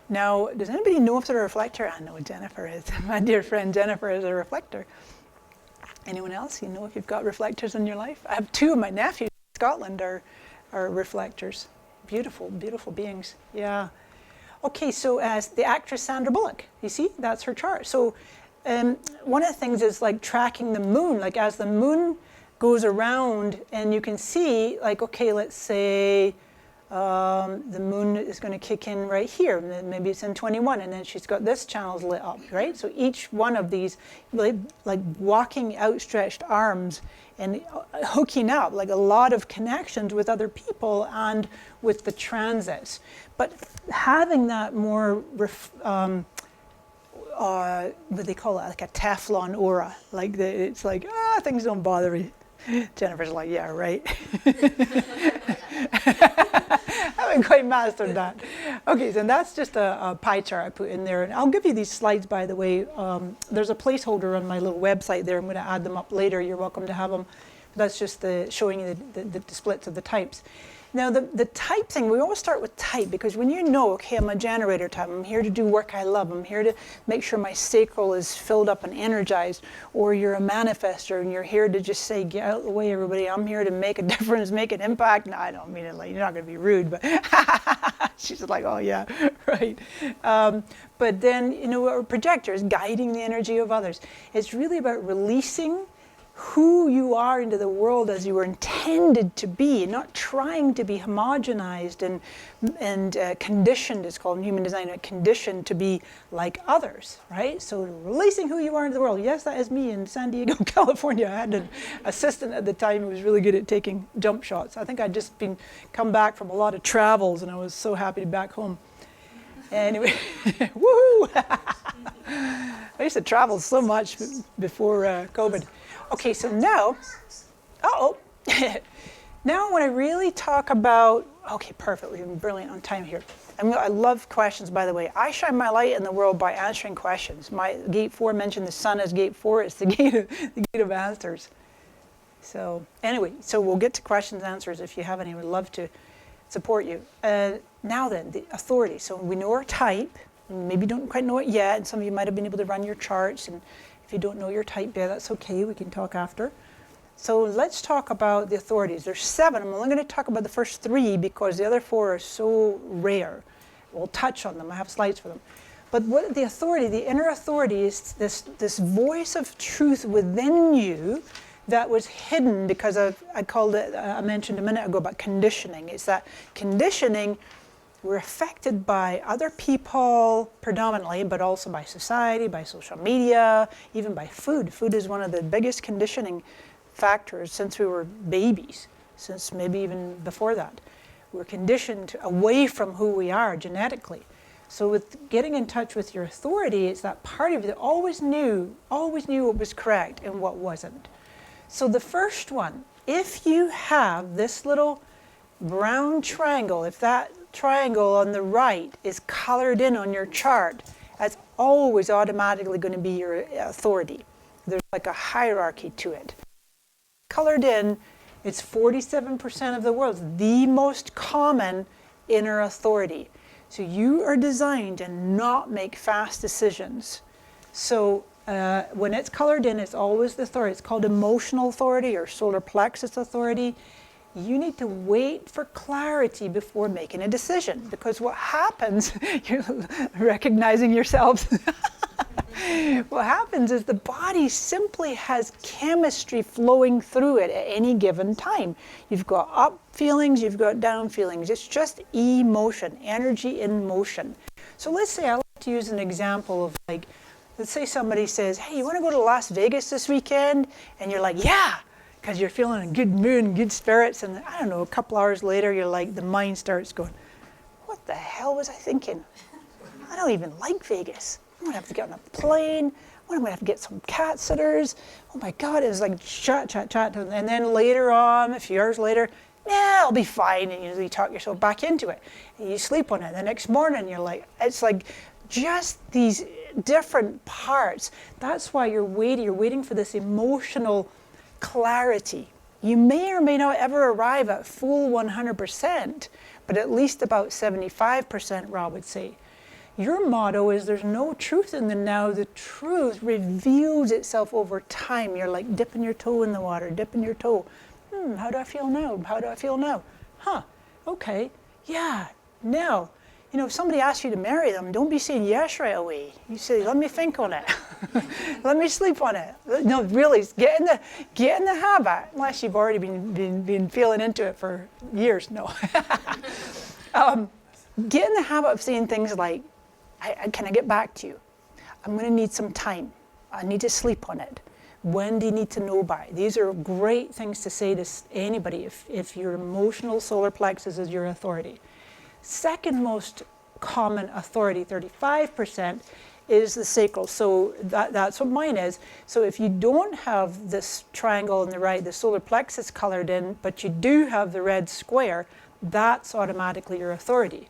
Now, does anybody know if they're a reflector? I know Jennifer is. My dear friend Jennifer is a reflector. Anyone else? You know if you've got reflectors in your life? I have 2 of my nephews in Scotland are reflectors. Beautiful, beautiful beings. Yeah. Okay, so as the actress Sandra Bullock, you see, that's her chart. So one of the things is like tracking the moon, like as the moon goes around, and you can see, like, okay, let's say the moon is going to kick in right here. Maybe it's in 21, and then she's got this channel's lit up, right? So each one of these, like walking outstretched arms and hooking up, like a lot of connections with other people and with the transits. But having that more, what do they call it, like a Teflon aura. Like it's like, things don't bother me. Jennifer's like, yeah, right. I haven't quite mastered that. Okay, so that's just a pie chart I put in there. And I'll give you these slides, by the way. There's a placeholder on my little website there. I'm going to add them up later. You're welcome to have them. But that's just showing you the splits of the types. Now, the type thing, we always start with type, because when you know, okay, I'm a generator type, I'm here to do work I love, I'm here to make sure my sacral is filled up and energized, or you're a manifestor and you're here to just say, get out of the way, everybody, I'm here to make a difference, make an impact. No, I don't mean it like, you're not going to be rude, but she's like, oh yeah, right. But then, you know, our projector is guiding the energy of others. It's really about releasing who you are into the world as you were intended to be, not trying to be homogenized and conditioned, it's called in human design, conditioned to be like others, right? So releasing who you are into the world. Yes, that is me in San Diego, California. I had an assistant at the time who was really good at taking jump shots. I think I'd just come back from a lot of travels, and I was so happy to be back home. Anyway, woohoo! I used to travel so much before COVID. Okay, so now, now I want to really talk about, okay, perfect, we've been brilliant on time here. I love questions, by the way. I shine my light in the world by answering questions. My gate 4 mentioned the sun as gate 4. It's the gate of answers. So anyway, so we'll get to questions and answers if you have any. We'd love to support you. Now then, the authority. So we know our type. Maybe you don't quite know it yet, and some of you might have been able to run your charts, and if you don't know your type yet, that's okay, we can talk after. So let's talk about the authorities. There's 7. I'm only going to talk about the first 3 because the other 4 are so rare. We'll touch on them. I have slides for them. But what the authority, the inner authority, is this voice of truth within you that was hidden because I called it, I mentioned a minute ago about conditioning. It's that conditioning, we're affected by other people predominantly, but also by society, by social media, even by food. Food is one of the biggest conditioning factors since we were babies, since maybe even before that. We're conditioned away from who we are genetically. So with getting in touch with your authority, it's that part of you that always knew what was correct and what wasn't. So the first one, if you have this little brown triangle, if that triangle on the right is colored in on your chart, that's always automatically going to be your authority. There's like a hierarchy to it. Colored in, it's 47% of the world, the most common inner authority. So you are designed to not make fast decisions. So when it's colored in, it's always the authority. It's called emotional authority or solar plexus authority. You need to wait for clarity before making a decision, because what happens, you're recognizing yourselves. What happens is the body simply has chemistry flowing through it at any given time. You've got up feelings, you've got down feelings. It's just emotion, energy in motion. So let's say I like to use an example of like, let's say somebody says, hey, you want to go to Las Vegas this weekend? And you're like, yeah, because you're feeling in a good mood and good spirits. And I don't know, a couple hours later, you're like, the mind starts going, what the hell was I thinking? I don't even like Vegas. I'm going to have to get on a plane. When I'm going to have to get some cat sitters. Oh my God, it was like chat. And then later on, a few hours later, yeah, I'll be fine. And you talk yourself back into it. And you sleep on it. The next morning, you're like, it's like just these different parts. That's why you're waiting. You're waiting for this emotional clarity. You may or may not ever arrive at full 100%, but at least about 75%, Rob would say. Your motto is there's no truth in the now. The truth reveals itself over time. You're like dipping your toe in the water, dipping your toe. How do I feel now? How do I feel now? Okay, yeah, now. You know, if somebody asks you to marry them, don't be saying yes right away. You say, let me think on it. Let me sleep on it. No, really, get in the habit, unless you've already been feeling into it for years. No. Get in the habit of saying things like, can I get back to you? I'm going to need some time. I need to sleep on it. When do you need to know by? These are great things to say to anybody if your emotional solar plexus is your authority. Second most common authority, 35%, is the sacral. So that's what mine is. So if you don't have this triangle on the right, the solar plexus colored in, but you do have the red square, that's automatically your authority.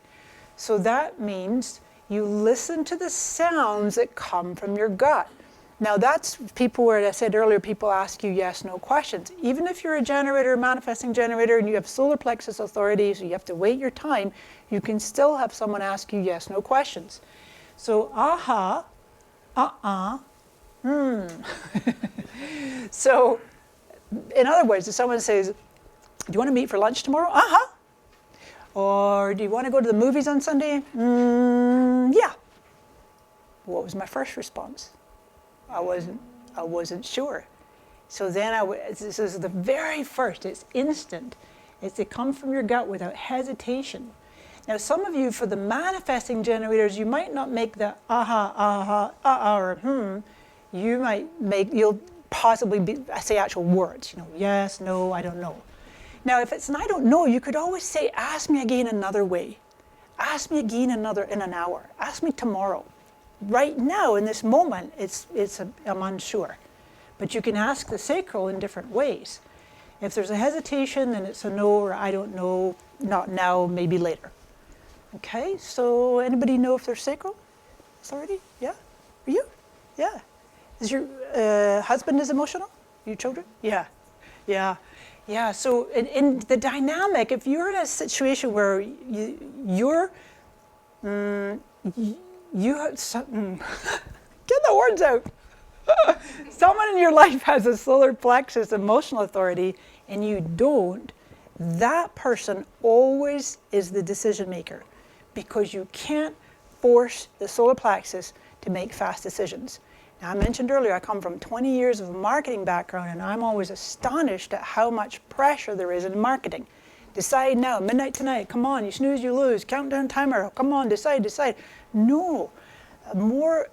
So that means you listen to the sounds that come from your gut. Now that's people where I said earlier, people ask you yes, no questions. Even if you're a generator, manifesting generator, and you have solar plexus authority, so you have to wait your time, you can still have someone ask you yes, no questions. So, So, in other words, if someone says, do you want to meet for lunch tomorrow? Or do you want to go to the movies on Sunday? Yeah. What was my first response? I wasn't sure. So then this is the very first, it's instant. It comes from your gut without hesitation. Now some of you, for the manifesting generators, you might not make the or you'll possibly say actual words, yes, no, I don't know. Now if it's an I don't know, you could always say, ask me again another way. Ask me again in an hour. Ask me tomorrow. Right now, in this moment, I'm unsure. But you can ask the sacral in different ways. If there's a hesitation, then it's a no or I don't know, not now, maybe later. Okay, so anybody know if they're sacral authority? Yeah? Are you? Yeah. Is your husband is emotional? Your children? Yeah. So in the dynamic, if you're in a situation where you have some, get the words out. Someone in your life has a solar plexus emotional authority and you don't, that person always is the decision maker because you can't force the solar plexus to make fast decisions. Now I mentioned earlier I come from 20 years of a marketing background and I'm always astonished at how much pressure there is in marketing. Decide now, midnight tonight, come on, you snooze, you lose, countdown timer, come on, decide. No, a more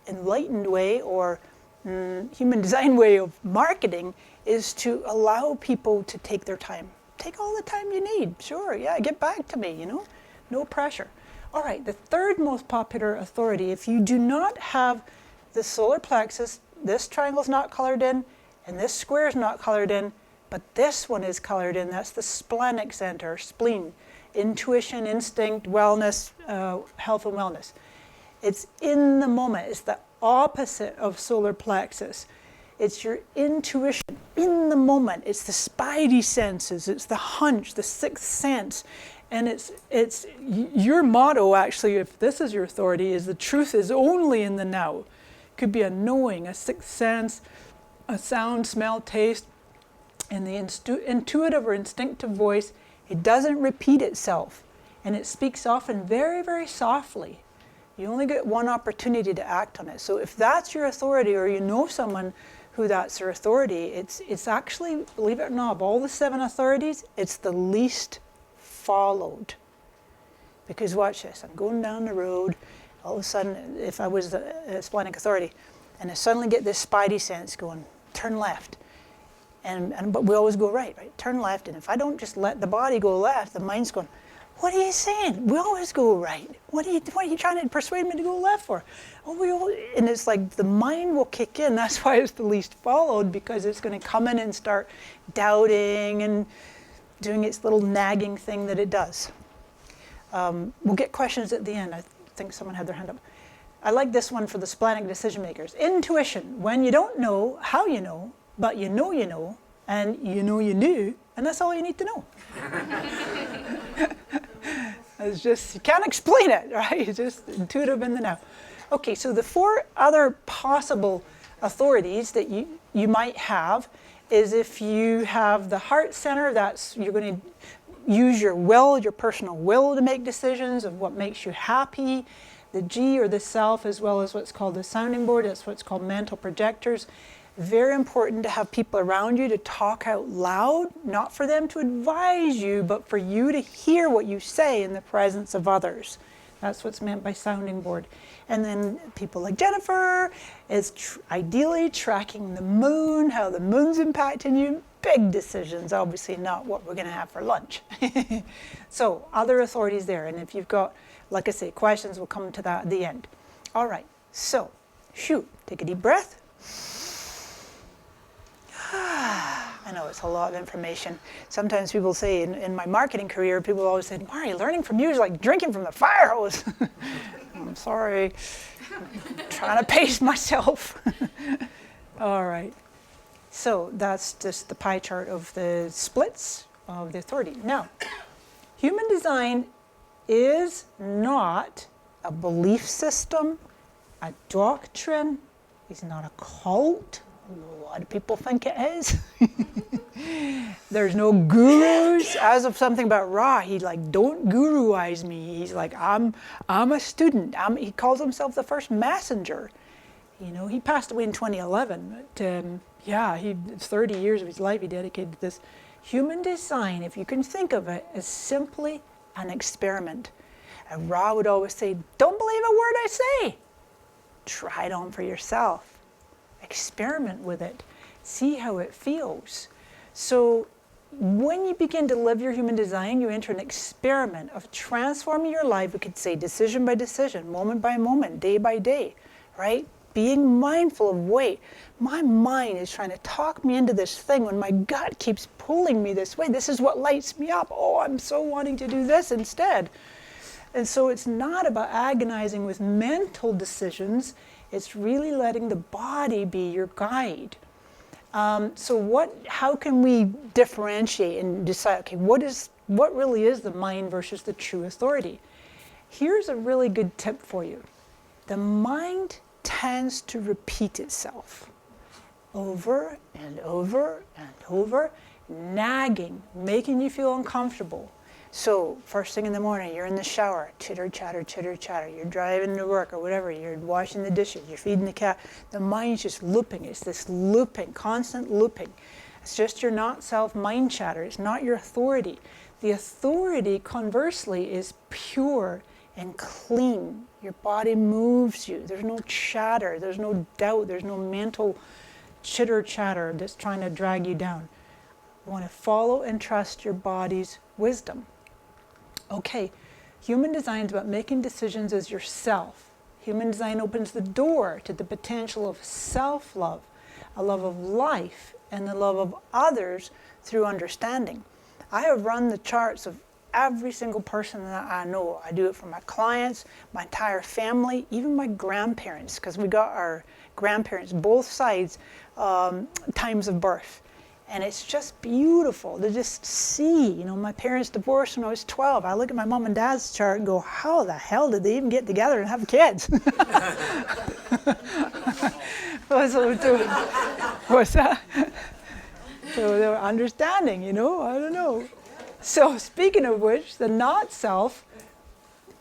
enlightened way or human design way of marketing is to allow people to take their time. Take all the time you need, sure, yeah, get back to me, no pressure. All right, the third most popular authority, if you do not have the solar plexus, this triangle's not colored in, and this square is not colored in, but this one is colored in, that's the splenic center, spleen, intuition, instinct, wellness, health and wellness. It's in the moment, it's the opposite of solar plexus. It's your intuition in the moment. It's the spidey senses. It's the hunch, the sixth sense. And it's your motto, actually, if this is your authority, is the truth is only in the now. It could be a knowing, a sixth sense, a sound, smell, taste. And the intuitive or instinctive voice, it doesn't repeat itself. And it speaks often very, very softly. You only get one opportunity to act on it. So if that's your authority or you know someone who that's their authority, it's actually, believe it or not, of all the 7 authorities, it's the least followed. Because watch this, I'm going down the road, all of a sudden, if I was the Splenic Authority, and I suddenly get this spidey sense going, turn left. But we always go right? Turn left, and if I don't just let the body go left, the mind's going, What are you saying? We always go right. What are you trying to persuade me to go left for? And it's like the mind will kick in. That's why it's the least followed, because it's going to come in and start doubting and doing its little nagging thing that it does. We'll get questions at the end. I think someone had their hand up. I like this one for the splenic decision makers. Intuition, when you don't know how you know, but you know, and you knew, and that's all you need to know. It's just, you can't explain it, right? It's just intuitive in the now. Okay, so the 4 other possible authorities that you might have is if you have the heart center, you're going to use your will, your personal will to make decisions of what makes you happy. The G, or the self, as well as what's called the sounding board, that's what's called mental projectors. Very important to have people around you to talk out loud, not for them to advise you, but for you to hear what you say in the presence of others. That's what's meant by sounding board. And then people like Jennifer is ideally tracking the moon, how the moon's impacting you. Big decisions, obviously not what we're going to have for lunch. So other authorities there. And if you've got, like I say, questions, we'll come to that at the end. All right, so take a deep breath. I know it's a lot of information. Sometimes people say in my marketing career, people always say, Mari, learning from you is like drinking from the fire hose. I'm sorry, I'm trying to pace myself. All right, so that's just the pie chart of the splits of the authority. Now, human design is not a belief system, a doctrine, it's not a cult. A lot of people think it is. There's no gurus. As of something about Ra, he don't guruize me. He's like, I'm a student. He calls himself the first messenger. He passed away in 2011, but 30 years of his life he dedicated to this. Human design, if you can think of it, is simply an experiment. And Ra would always say, don't believe a word I say. Try it on for yourself. Experiment with it. See how it feels. So when you begin to live your human design, you enter an experiment of transforming your life. We could say decision by decision, moment by moment, day by day, right? Being mindful of, wait, my mind is trying to talk me into this thing when my gut keeps pulling me this way. This is what lights me up. Oh, I'm so wanting to do this instead. And so it's not about agonizing with mental decisions. It's really letting the body be your guide. So how can we differentiate and decide, okay, what really is the mind versus the true authority? Here's a really good tip for you. The mind tends to repeat itself over and over and over, nagging, making you feel uncomfortable. So first thing in the morning, you're in the shower, chitter, chatter, chitter, chatter. You're driving to work or whatever. You're washing the dishes. You're feeding the cat. The mind's just looping. It's this looping, constant looping. It's just your not-self mind chatter. It's not your authority. The authority, conversely, is pure and clean. Your body moves you. There's no chatter. There's no doubt. There's no mental chitter, chatter that's trying to drag you down. You want to follow and trust your body's wisdom. Okay, human design is about making decisions as yourself. Human design opens the door to the potential of self-love, a love of life, and the love of others through understanding. I have run the charts of every single person that I know. I do it for my clients, my entire family, even my grandparents, because we got our grandparents, both sides, times of birth. And it's just beautiful to just see, my parents divorced when I was 12. I look at my mom and dad's chart and go, how the hell did they even get together and have kids? What's that? So they were understanding, I don't know. So speaking of which, the not self,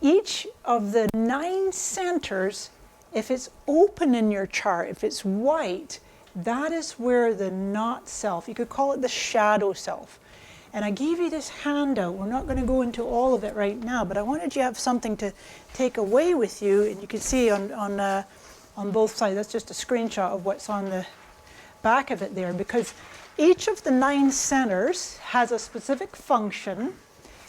each of the 9 centers, if it's open in your chart, if it's white, that is where the not self, you could call it the shadow self. And I gave you this handout. We're not going to go into all of it right now, but I wanted you to have something to take away with you. And you can see on both sides, that's just a screenshot of what's on the back of it there, because each of the 9 centers has a specific function,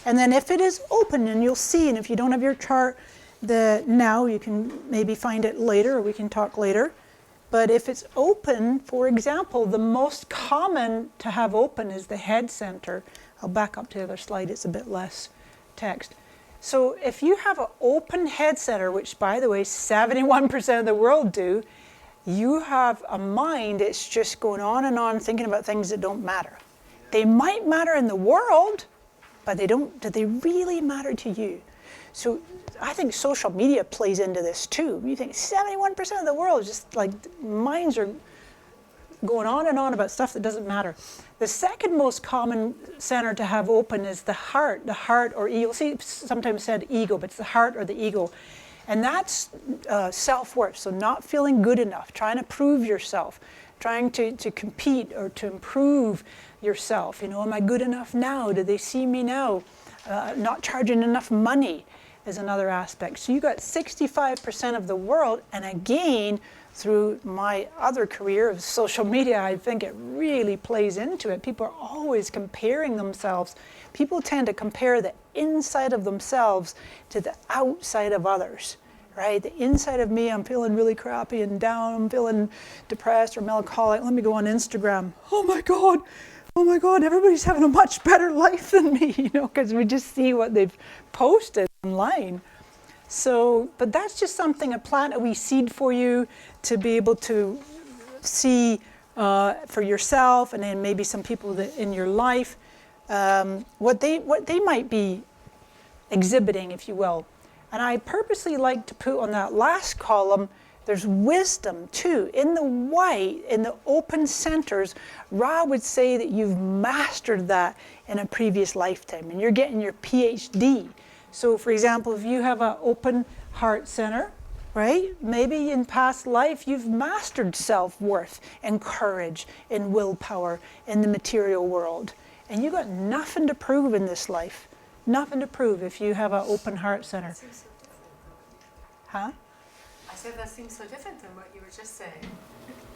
And then if it is open, and you'll see, and if you don't have your chart now, you can maybe find it later, or we can talk later. But if it's open, for example, the most common to have open is the head center. I'll back up to the other slide, it's a bit less text. So if you have an open head center, which by the way, 71% of the world do, you have a mind that's just going on and on thinking about things that don't matter. They might matter in the world, but do they really matter to you? So I think social media plays into this too. You think 71% of the world is just like minds are going on and on about stuff that doesn't matter. The second most common center to have open is the heart or ego. You'll see sometimes said ego, but it's the heart or the ego. And that's self-worth, so not feeling good enough, trying to prove yourself, trying to compete or to improve yourself. You know, am I good enough now? Do they see me now? Not charging enough money is another aspect. So you got 65% of the world, and again, through my other career of social media, I think it really plays into it. People are always comparing themselves. People tend to compare the inside of themselves to the outside of others, right? The inside of me, I'm feeling really crappy and down, I'm feeling depressed or melancholic. Let me go on Instagram. Oh my God, everybody's having a much better life than me, you know, because we just see what they've posted online. So, but that's just something, a plant a wee seed for you to be able to see for yourself, and then maybe some people that in your life, what they might be exhibiting, if you will. And I purposely like to put on that last column, there's wisdom too. In the white, in the open centers, Ra would say that you've mastered that in a previous lifetime, and you're getting your PhD. So for example, if you have an open heart center, right? Maybe in past life you've mastered self-worth and courage and willpower in the material world. And you got nothing to prove in this life. Nothing to prove if you have an open heart center. That seems so different. Huh? I said that seems so different than what you were just saying.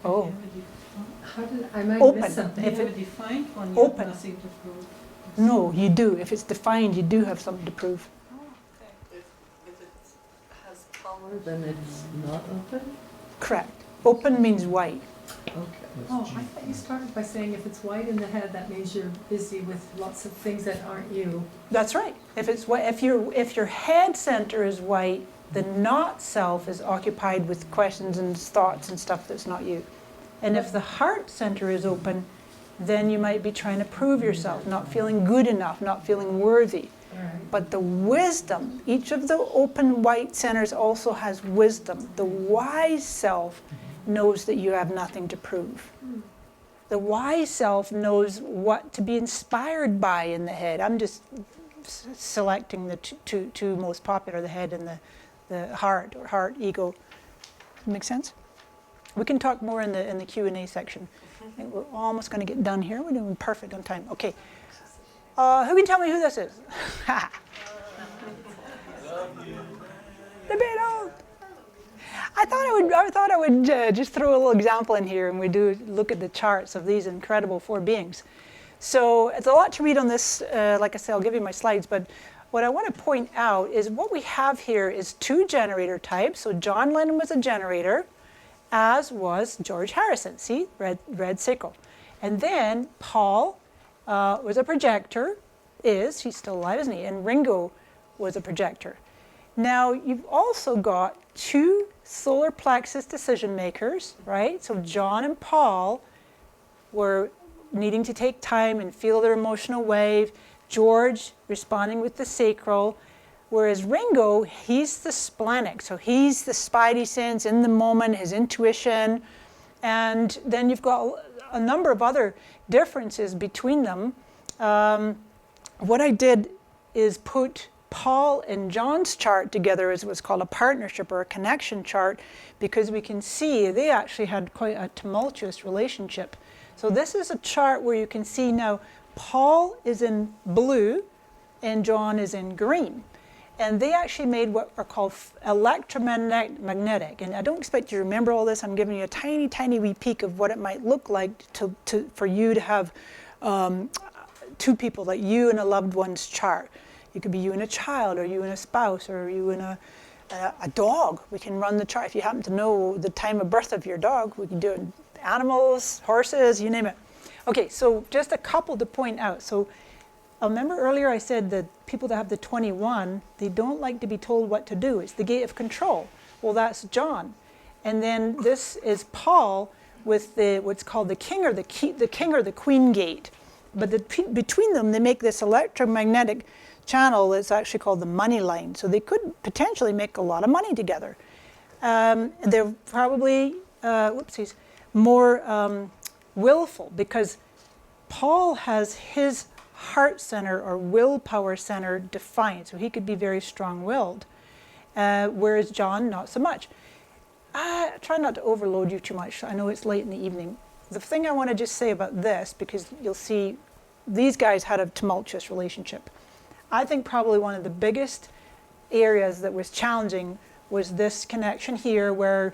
Oh. I might Open. miss something. If If you it- have a defined one, you open. have nothing to prove. No, you do. If it's defined, you do have something to prove. If it has power, Then it's not open? Correct. Open means white. Okay. Oh, I thought you started by saying if it's white in the head, that means you're busy with lots of things that aren't you. That's right. If it's white, if your head center is white, the not self is occupied with questions and thoughts and stuff that's not you. And if the heart center is open, then you might be trying to prove yourself, not feeling good enough, not feeling worthy. All right. But the wisdom, each of the open white centers also has wisdom. The wise self knows that you have nothing to prove. The wise self knows what to be inspired by in the head. I'm just selecting the two most popular, the head and the heart, or heart, ego. Make sense? We can talk more in the Q&A section. I think we're almost going to get done here. We're doing perfect on time. Okay. Who can tell me who this is? The Beatles. I thought I would just throw a little example in here, and we do look at the charts of these incredible four beings. So it's a lot to read on this. Like I said, I'll give you my slides, but what I want to point out is what we have here is two generator types. So John Lennon was a generator, as was George Harrison. See, red sickle. And then Paul was a projector, he's still alive, isn't he? And Ringo was a projector. Now, you've also got two solar plexus decision makers, right? So John and Paul were needing to take time and feel their emotional wave. George responding with the sacral, whereas Ringo, he's the splenic. So he's the spidey sense in the moment, his intuition. And then you've got a number of other differences between them. What I did is put Paul and John's chart together as what's called a partnership or a connection chart, because we can see they actually had quite a tumultuous relationship. So this is a chart where you can see now Paul is in blue and John is in green. And they actually made what are called electromagnetic. And I don't expect you to remember all this. I'm giving you a tiny, tiny wee peek of what it might look like for you to have two people, like you and a loved one's chart. It could be you and a child, or you and a spouse, or you and a dog. We can run the chart. If you happen to know the time of birth of your dog, we can do it. Animals, horses, you name it. Okay, so just a couple to point out. So remember earlier I said that people that have the 21, they don't like to be told what to do. It's the gate of control. Well, that's John. And then this is Paul with what's called the king or the queen gate. But between them, they make this electromagnetic channel that's actually called the money line. So they could potentially make a lot of money together. They're probably, more willful, because Paul has his heart center or willpower center defined. So he could be very strong-willed, whereas John, not so much. I try not to overload you too much. I know it's late in the evening. The thing I want to just say about this, because you'll see these guys had a tumultuous relationship. I think probably one of the biggest areas that was challenging was this connection here where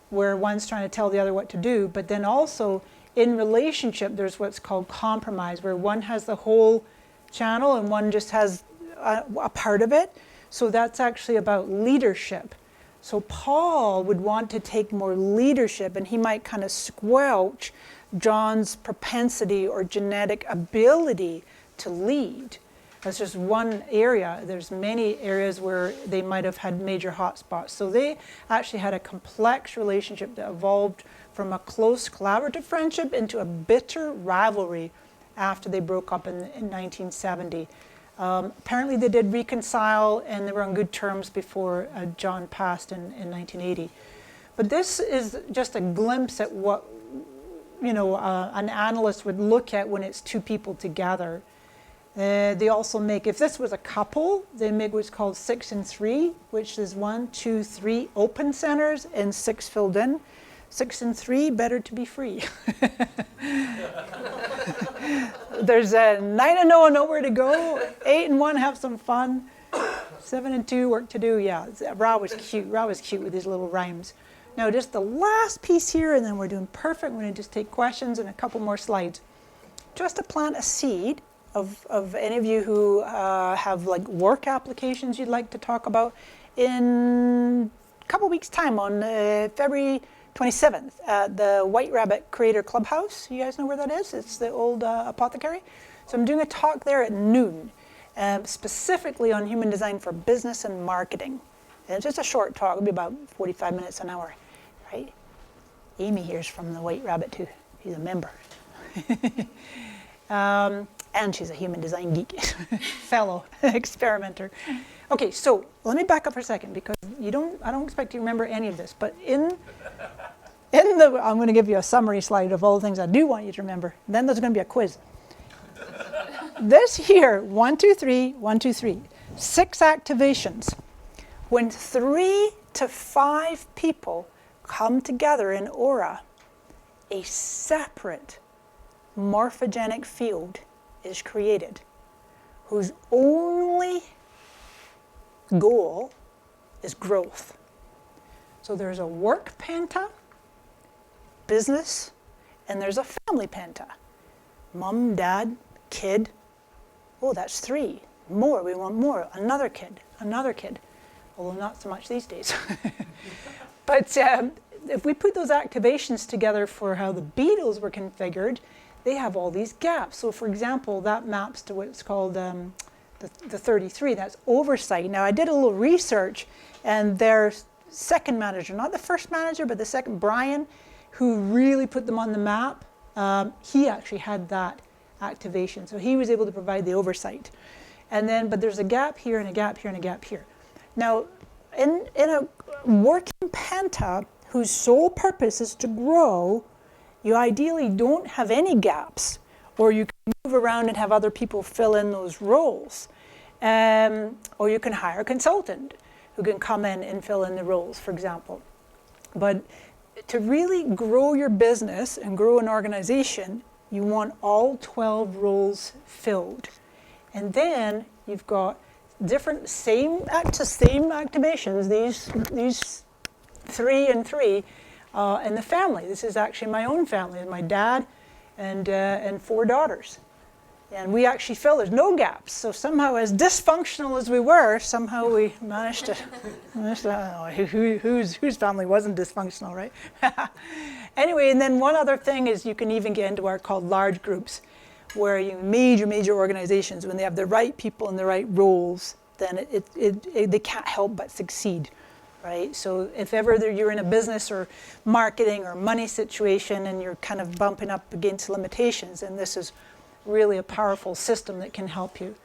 one's trying to tell the other what to do, but then also in relationship there's what's called compromise, where one has the whole channel and one just has a part of it. So that's actually about leadership. So Paul would want to take more leadership, and he might kind of squelch John's propensity or genetic ability to lead. That's just one area. There's many areas where they might have had major hotspots. So they actually had a complex relationship that evolved from a close collaborative friendship into a bitter rivalry after they broke up in 1970. Apparently they did reconcile, and they were on good terms before John passed in 1980. But this is just a glimpse at what an analyst would look at when it's two people together. They also make, if this was a couple, they make what's called 6 and 3, which is 1, 2, 3 open centers and 6 filled in. 6 and 3, better to be free. There's a 9 and 0 and nowhere to go. 8 and 1, have some fun. 7 and 2, work to do. Yeah, Ra was cute. Ra was cute with his little rhymes. Now, just the last piece here, and then we're doing perfect. We're going to just take questions and a couple more slides. Just to plant a seed of any of you who have like work applications you'd like to talk about in a couple weeks' time on February 27th at the White Rabbit Creator Clubhouse. You guys know where that is? It's the old apothecary. So I'm doing a talk there at noon, specifically on human design for business and marketing. And it's just a short talk. It'll be about 45 minutes, an hour, right? Amy here's from the White Rabbit too. She's a member. And she's a human design geek, fellow experimenter. Okay, so let me back up for a second, because I don't expect you to remember any of this, but I'm going to give you a summary slide of all the things I do want you to remember. Then there's going to be a quiz. This here, 1, 2, 3, 1, 2, 3, 6 activations. When 3 to 5 people come together in aura, a separate morphogenic field is created, whose only goal is growth. So there's a work penta, business, and there's a family penta. Mom, dad, kid. Oh, that's 3. More, we want more. Another kid. Although not so much these days. But if we put those activations together for how the Beatles were configured, they have all these gaps. So for example, that maps to what's called the 33, that's oversight. Now I did a little research, and their second manager, not the first manager, but the second, Brian, who really put them on the map, he actually had that activation. So he was able to provide the oversight. And then, but there's a gap here and a gap here and a gap here. Now, in a working penta whose sole purpose is to grow, you ideally don't have any gaps, or you can move around and have other people fill in those roles. Or you can hire a consultant who can come in and fill in the roles, for example. But to really grow your business and grow an organization, you want all 12 roles filled. And then you've got different same activations, these 3 and 3, and the family. This is actually my own family, my dad and 4 daughters. And we actually fill, there's no gaps. So somehow, as dysfunctional as we were, somehow we managed to, I don't know, whose family wasn't dysfunctional, right? Anyway, and then one other thing is you can even get into what are called large groups, where you major organizations, when they have the right people in the right roles, then they can't help but succeed, right? So if ever you're in a business or marketing or money situation and you're kind of bumping up against limitations, and this is really a powerful system that can help you.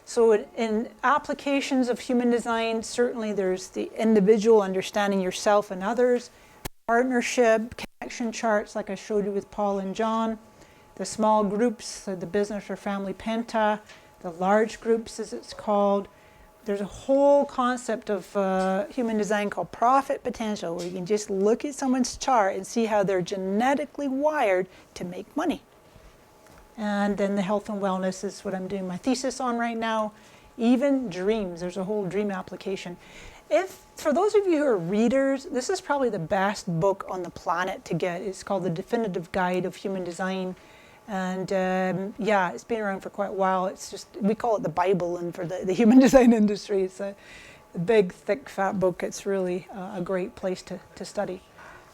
So in applications of human design, certainly there's the individual understanding yourself and others, partnership, connection charts like I showed you with Paul and John, the small groups, so the business or family penta, the large groups as it's called. There's a whole concept of human design called profit potential, where you can just look at someone's chart and see how they're genetically wired to make money. And then the health and wellness is what I'm doing my thesis on right now. Even dreams, there's a whole dream application. For those of you who are readers, this is probably the best book on the planet to get. It's called The Definitive Guide of Human Design. And yeah, it's been around for quite a while. It's just, we call it the Bible, and for the human design industry, it's a big, thick, fat book. It's really a great place to study.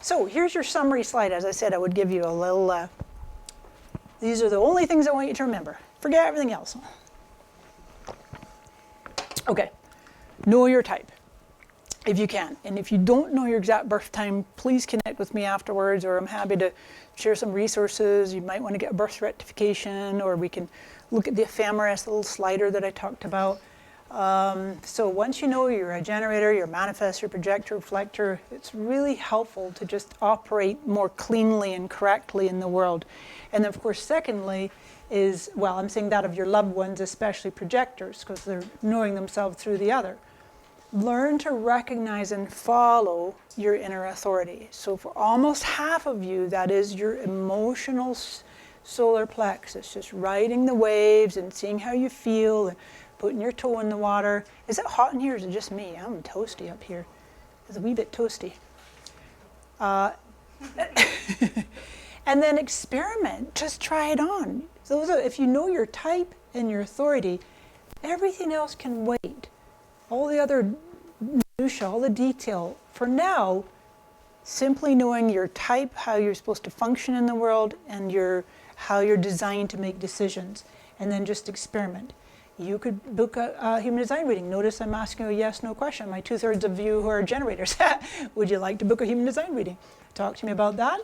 So here's your summary slide. As I said, I would give you a little, these are the only things I want you to remember. Forget everything else. Okay, know your type, if you can. And if you don't know your exact birth time, please connect with me afterwards, or I'm happy to share some resources. You might want to get a birth rectification, or we can look at the ephemeris, the little slider that I talked about. So once you know you're a generator, you're a manifestor, projector, reflector, it's really helpful to just operate more cleanly and correctly in the world. And then, of course, secondly is, well, I'm saying that of your loved ones, especially projectors, because they're knowing themselves through the other. Learn to recognize and follow your inner authority. So for almost half of you, that is your emotional solar plexus, just riding the waves and seeing how you feel and putting your toe in the water. Is it hot in here, or is it just me? I'm toasty up here. It's a wee bit toasty. And then experiment. Just try it on. So if you know your type and your authority, everything else can wait. All the other minutiae, all the detail. For now, simply knowing your type, how you're supposed to function in the world, and how you're designed to make decisions. And then just experiment. You could book a human design reading. Notice I'm asking a yes/no question. My 2/3 of you who are generators, would you like to book a human design reading? Talk to me about that.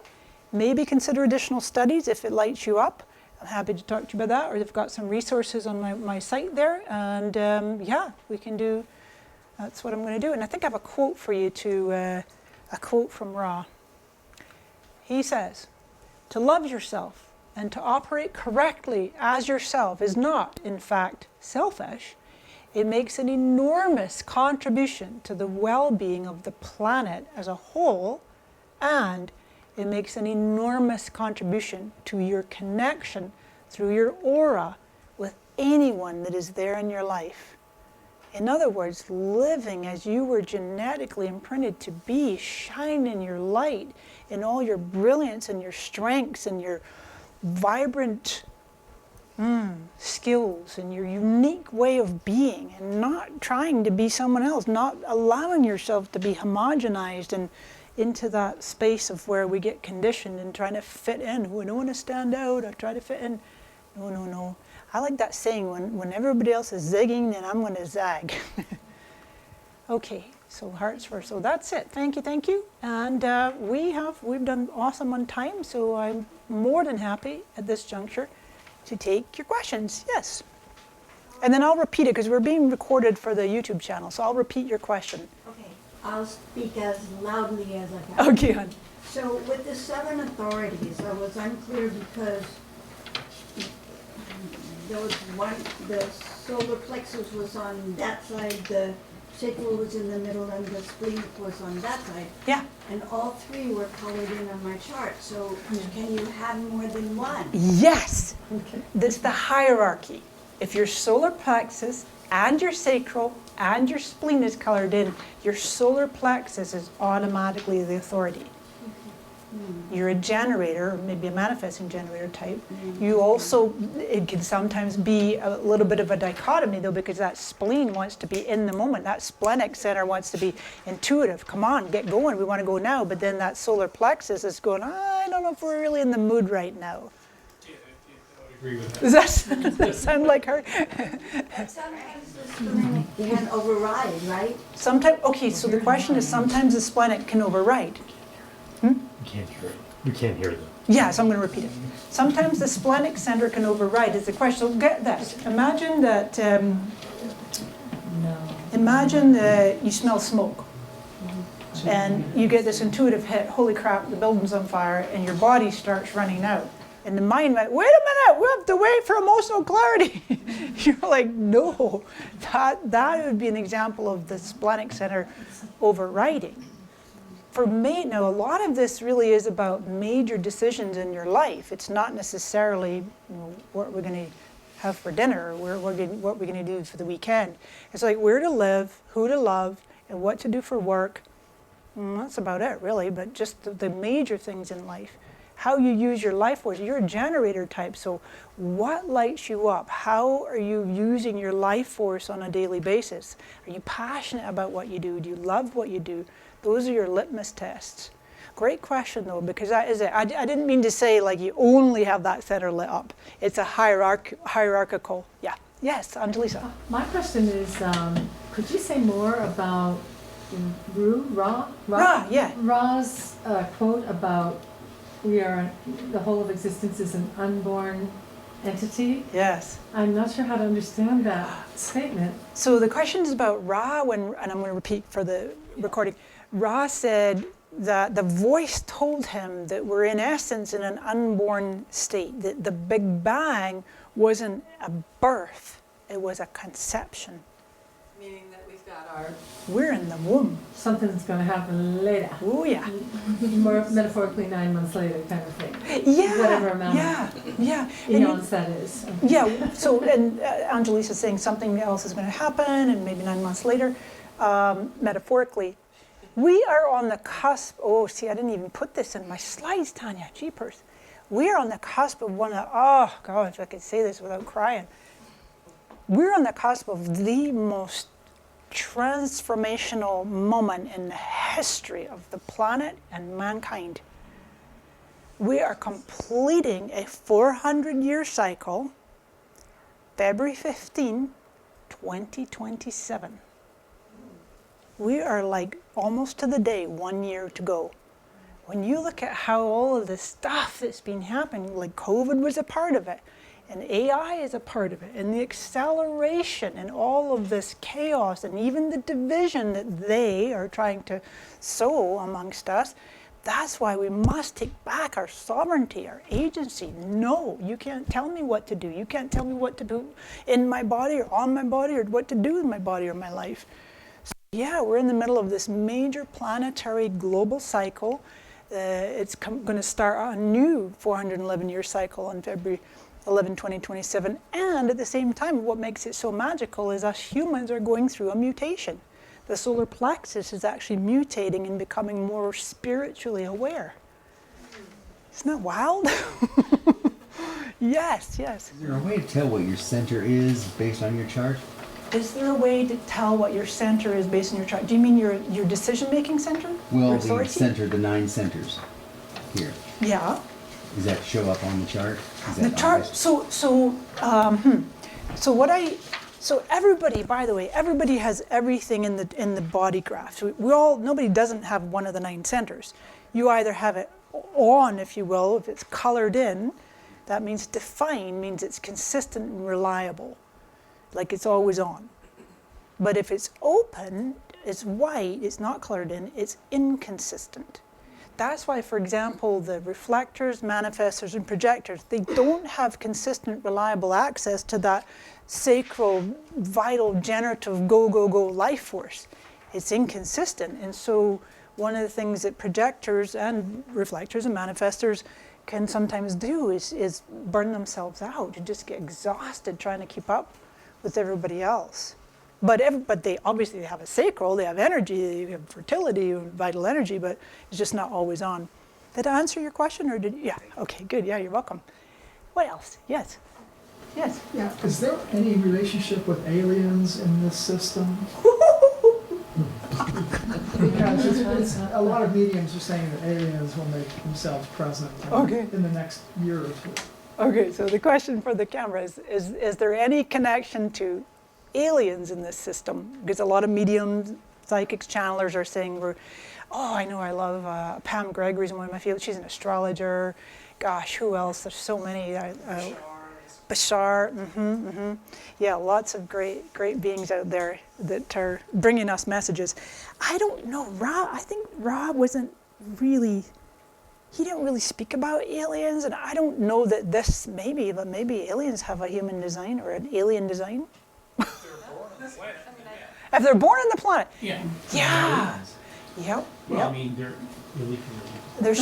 Maybe consider additional studies if it lights you up. I'm happy to talk to you about that, or they've got some resources on my site there. And yeah, we can do, that's what I'm going to do. And I think I have a quote for you a quote from Ra. He says, "To love yourself and to operate correctly as yourself is not, in fact, selfish. It makes an enormous contribution to the well-being of the planet as a whole, and it makes an enormous contribution to your connection through your aura with anyone that is there in your life." In other words, living as you were genetically imprinted to be, shining your light in all your brilliance and your strengths and your vibrant skills and your unique way of being, and not trying to be someone else, not allowing yourself to be homogenized and into that space of where we get conditioned and trying to fit in. Oh, I don't want to stand out, I try to fit in. No. I like that saying, when everybody else is zigging, then I'm going to zag. Okay, so hearts first. So that's it. Thank you. And we've done awesome on time, so I'm more than happy at this juncture to take your questions. Yes. And then I'll repeat it, because we're being recorded for the YouTube channel, so I'll repeat your question. Okay, I'll speak as loudly as I can. Okay, hon. So with the 7 authorities, I was unclear because there was one, the solar plexus was on that side, the sacral was in the middle, and the splenic was on that side. Yeah. And all 3 were colored in on my chart. So can you have more than one? Yes. Okay. That's the hierarchy. If your solar plexus and your sacral and your spleen is colored in, your solar plexus is automatically the authority. You're a generator, or maybe a manifesting generator type. You also, it can sometimes be a little bit of a dichotomy though, because that spleen wants to be in the moment. That splenic center wants to be intuitive. Come on, get going, we want to go now. But then that solar plexus is going, I don't know if we're really in the mood right now. Yeah, I would agree with that. Does that sound like her? But sometimes the splenic can override, right? Sometimes, okay, so the question is sometimes the splenic can override. We can't hear them. Yeah, so I'm going to repeat it. Sometimes the splenic center can override is the question. So get this. Imagine that, imagine that you smell smoke. And you get this intuitive hit, holy crap, the building's on fire, and your body starts running out. And the mind went, wait a minute, we have to wait for emotional clarity. You're like, no, that would be an example of the splenic center overriding. For me, now a lot of this really is about major decisions in your life. It's not necessarily what we're going to have for dinner, or what we're going to do for the weekend. It's like where to live, who to love, and what to do for work. That's about it, really, but just the major things in life. How you use your life force. You're a generator type, so what lights you up? How are you using your life force on a daily basis? Are you passionate about what you do? Do you love what you do? Those are your litmus tests. Great question, though, because that is it. I didn't mean to say like you only have that center lit up. It's a hierarchical. Yeah. Yes, Angelisa. My question is, could you say more about Ra, yeah. Ra's quote about the whole of existence is an unborn entity? Yes. I'm not sure how to understand that statement. So the question is about Ra, and I'm going to repeat for the recording. Ra said that the voice told him that we're in essence in an unborn state, that the Big Bang wasn't a birth, it was a conception. Meaning that we've got We're in the womb. Something's going to happen later. Oh yeah. More metaphorically 9 months later kind of thing. Yeah. Whatever amount yeah. of eons that is. Yeah, so, and Angelisa's saying something else is going to happen, and maybe 9 months later, metaphorically. We are on the cusp, I didn't even put this in my slides, Tanya, jeepers. We are on the cusp of one of, oh God, if I could say this without crying. We're on the cusp of the most transformational moment in the history of the planet and mankind. We are completing a 400-year cycle, February 15, 2027. We are like almost to the day, 1 year to go. When you look at how all of this stuff that's been happening, like COVID was a part of it, and AI is a part of it, and the acceleration and all of this chaos, and even the division that they are trying to sow amongst us, that's why we must take back our sovereignty, our agency. No, you can't tell me what to do. You can't tell me what to do in my body or on my body or what to do with my body or my life. So yeah, we're in the middle of this major planetary global cycle. It's going to start a new 411-year cycle on February 11, 2027. And at the same time, what makes it so magical is us humans are going through a mutation. The solar plexus is actually mutating and becoming more spiritually aware. Isn't that wild? Yes. Is there a way to tell what your center is based on your chart? Is there a way to tell what your center is based on your chart? Do you mean your decision-making center? Well, Your the authority? center, the 9 centers here. Yeah. Does that show up on the chart? Is The that chart. obvious? So everybody, by the way, everybody has everything in the body graph. So nobody doesn't have one of the 9 centers. You either have it on, if you will, if it's colored in, that means defined, means it's consistent and reliable, like it's always on. But if it's open, it's white, it's not colored in, it's inconsistent. That's why, for example, the reflectors, manifestors, and projectors, they don't have consistent, reliable access to that sacral, vital, generative, go life force. It's inconsistent. And so one of the things that projectors and reflectors and manifestors can sometimes do is burn themselves out and just get exhausted trying to keep up with everybody else. But they obviously have a sacral, they have energy, they have fertility, vital energy, but it's just not always on. Did I answer your question, or did you? Yeah. Okay, good. Yeah, you're welcome. What else? Yes. Yes. Yeah, is there any relationship with aliens in this system? Because it's, a lot of mediums are saying that aliens will make themselves present in the next year or two. Okay, so the question for the camera is there any connection to aliens in this system? Because a lot of mediums, psychics, channelers are saying I know I love Pam Gregory's one of my favorites. She's an astrologer. Gosh, who else? There's so many. Bashar, yeah, lots of great beings out there that are bringing us messages. I don't know, Rob, I think Rob he didn't really speak about aliens, and I don't know that maybe aliens have a human design or an alien design. If they're born on the planet. Yeah. Yeah. Yep. Well, I mean, they're illegal. There's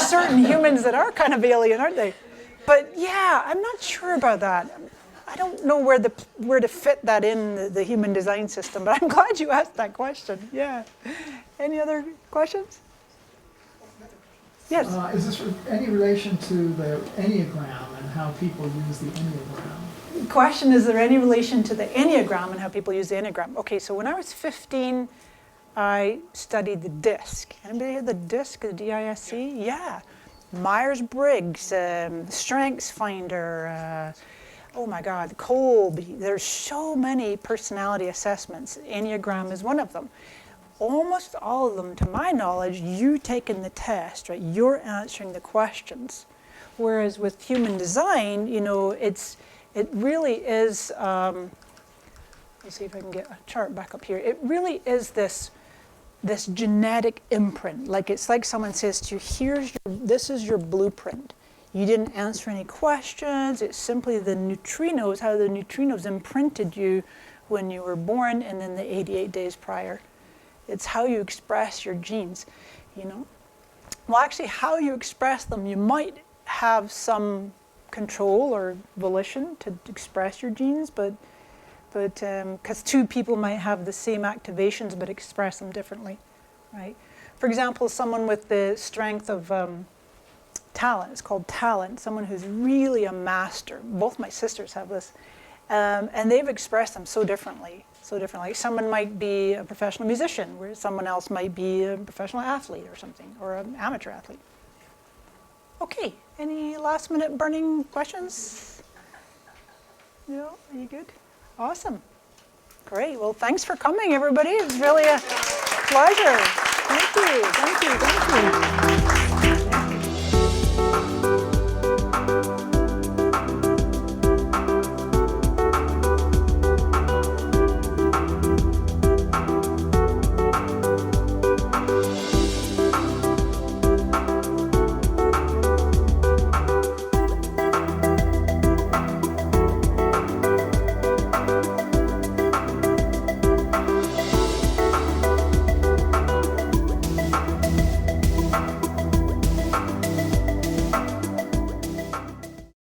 certain humans that are kind of alien, aren't they? But yeah, I'm not sure about that. I don't know where to fit that in the human design system, but I'm glad you asked that question. Yeah. Any other questions? Yes. Is this any relation to the Enneagram and how people use the Enneagram? Question, is there any relation to the Enneagram and how people use the Enneagram? Okay, so when I was 15, I studied the DISC. Anybody hear the DISC, the D-I-S-C? Yeah. Myers-Briggs, Strengths Finder, oh my God, Colby. There's so many personality assessments. Enneagram is one of them. Almost all of them, to my knowledge, you taking the test, right? You're answering the questions. Whereas with human design, it really is, let's see if I can get a chart back up here. It really is this genetic imprint. It's like someone says to you, this is your blueprint. You didn't answer any questions. It's simply the neutrinos, how the neutrinos imprinted you when you were born and then the 88 days prior. It's how you express your genes, Well, actually, how you express them, you might have some control or volition to express your genes, but because two people might have the same activations but express them differently, right? For example, someone with the strength of talent, it's called talent, someone who's really a master. Both my sisters have this, and they've expressed them so differently. Someone might be a professional musician, whereas someone else might be a professional athlete or something, or an amateur athlete. Okay, any last minute burning questions? No, are you good? Awesome. Great. Well, thanks for coming, everybody. It was really a pleasure. Thank you.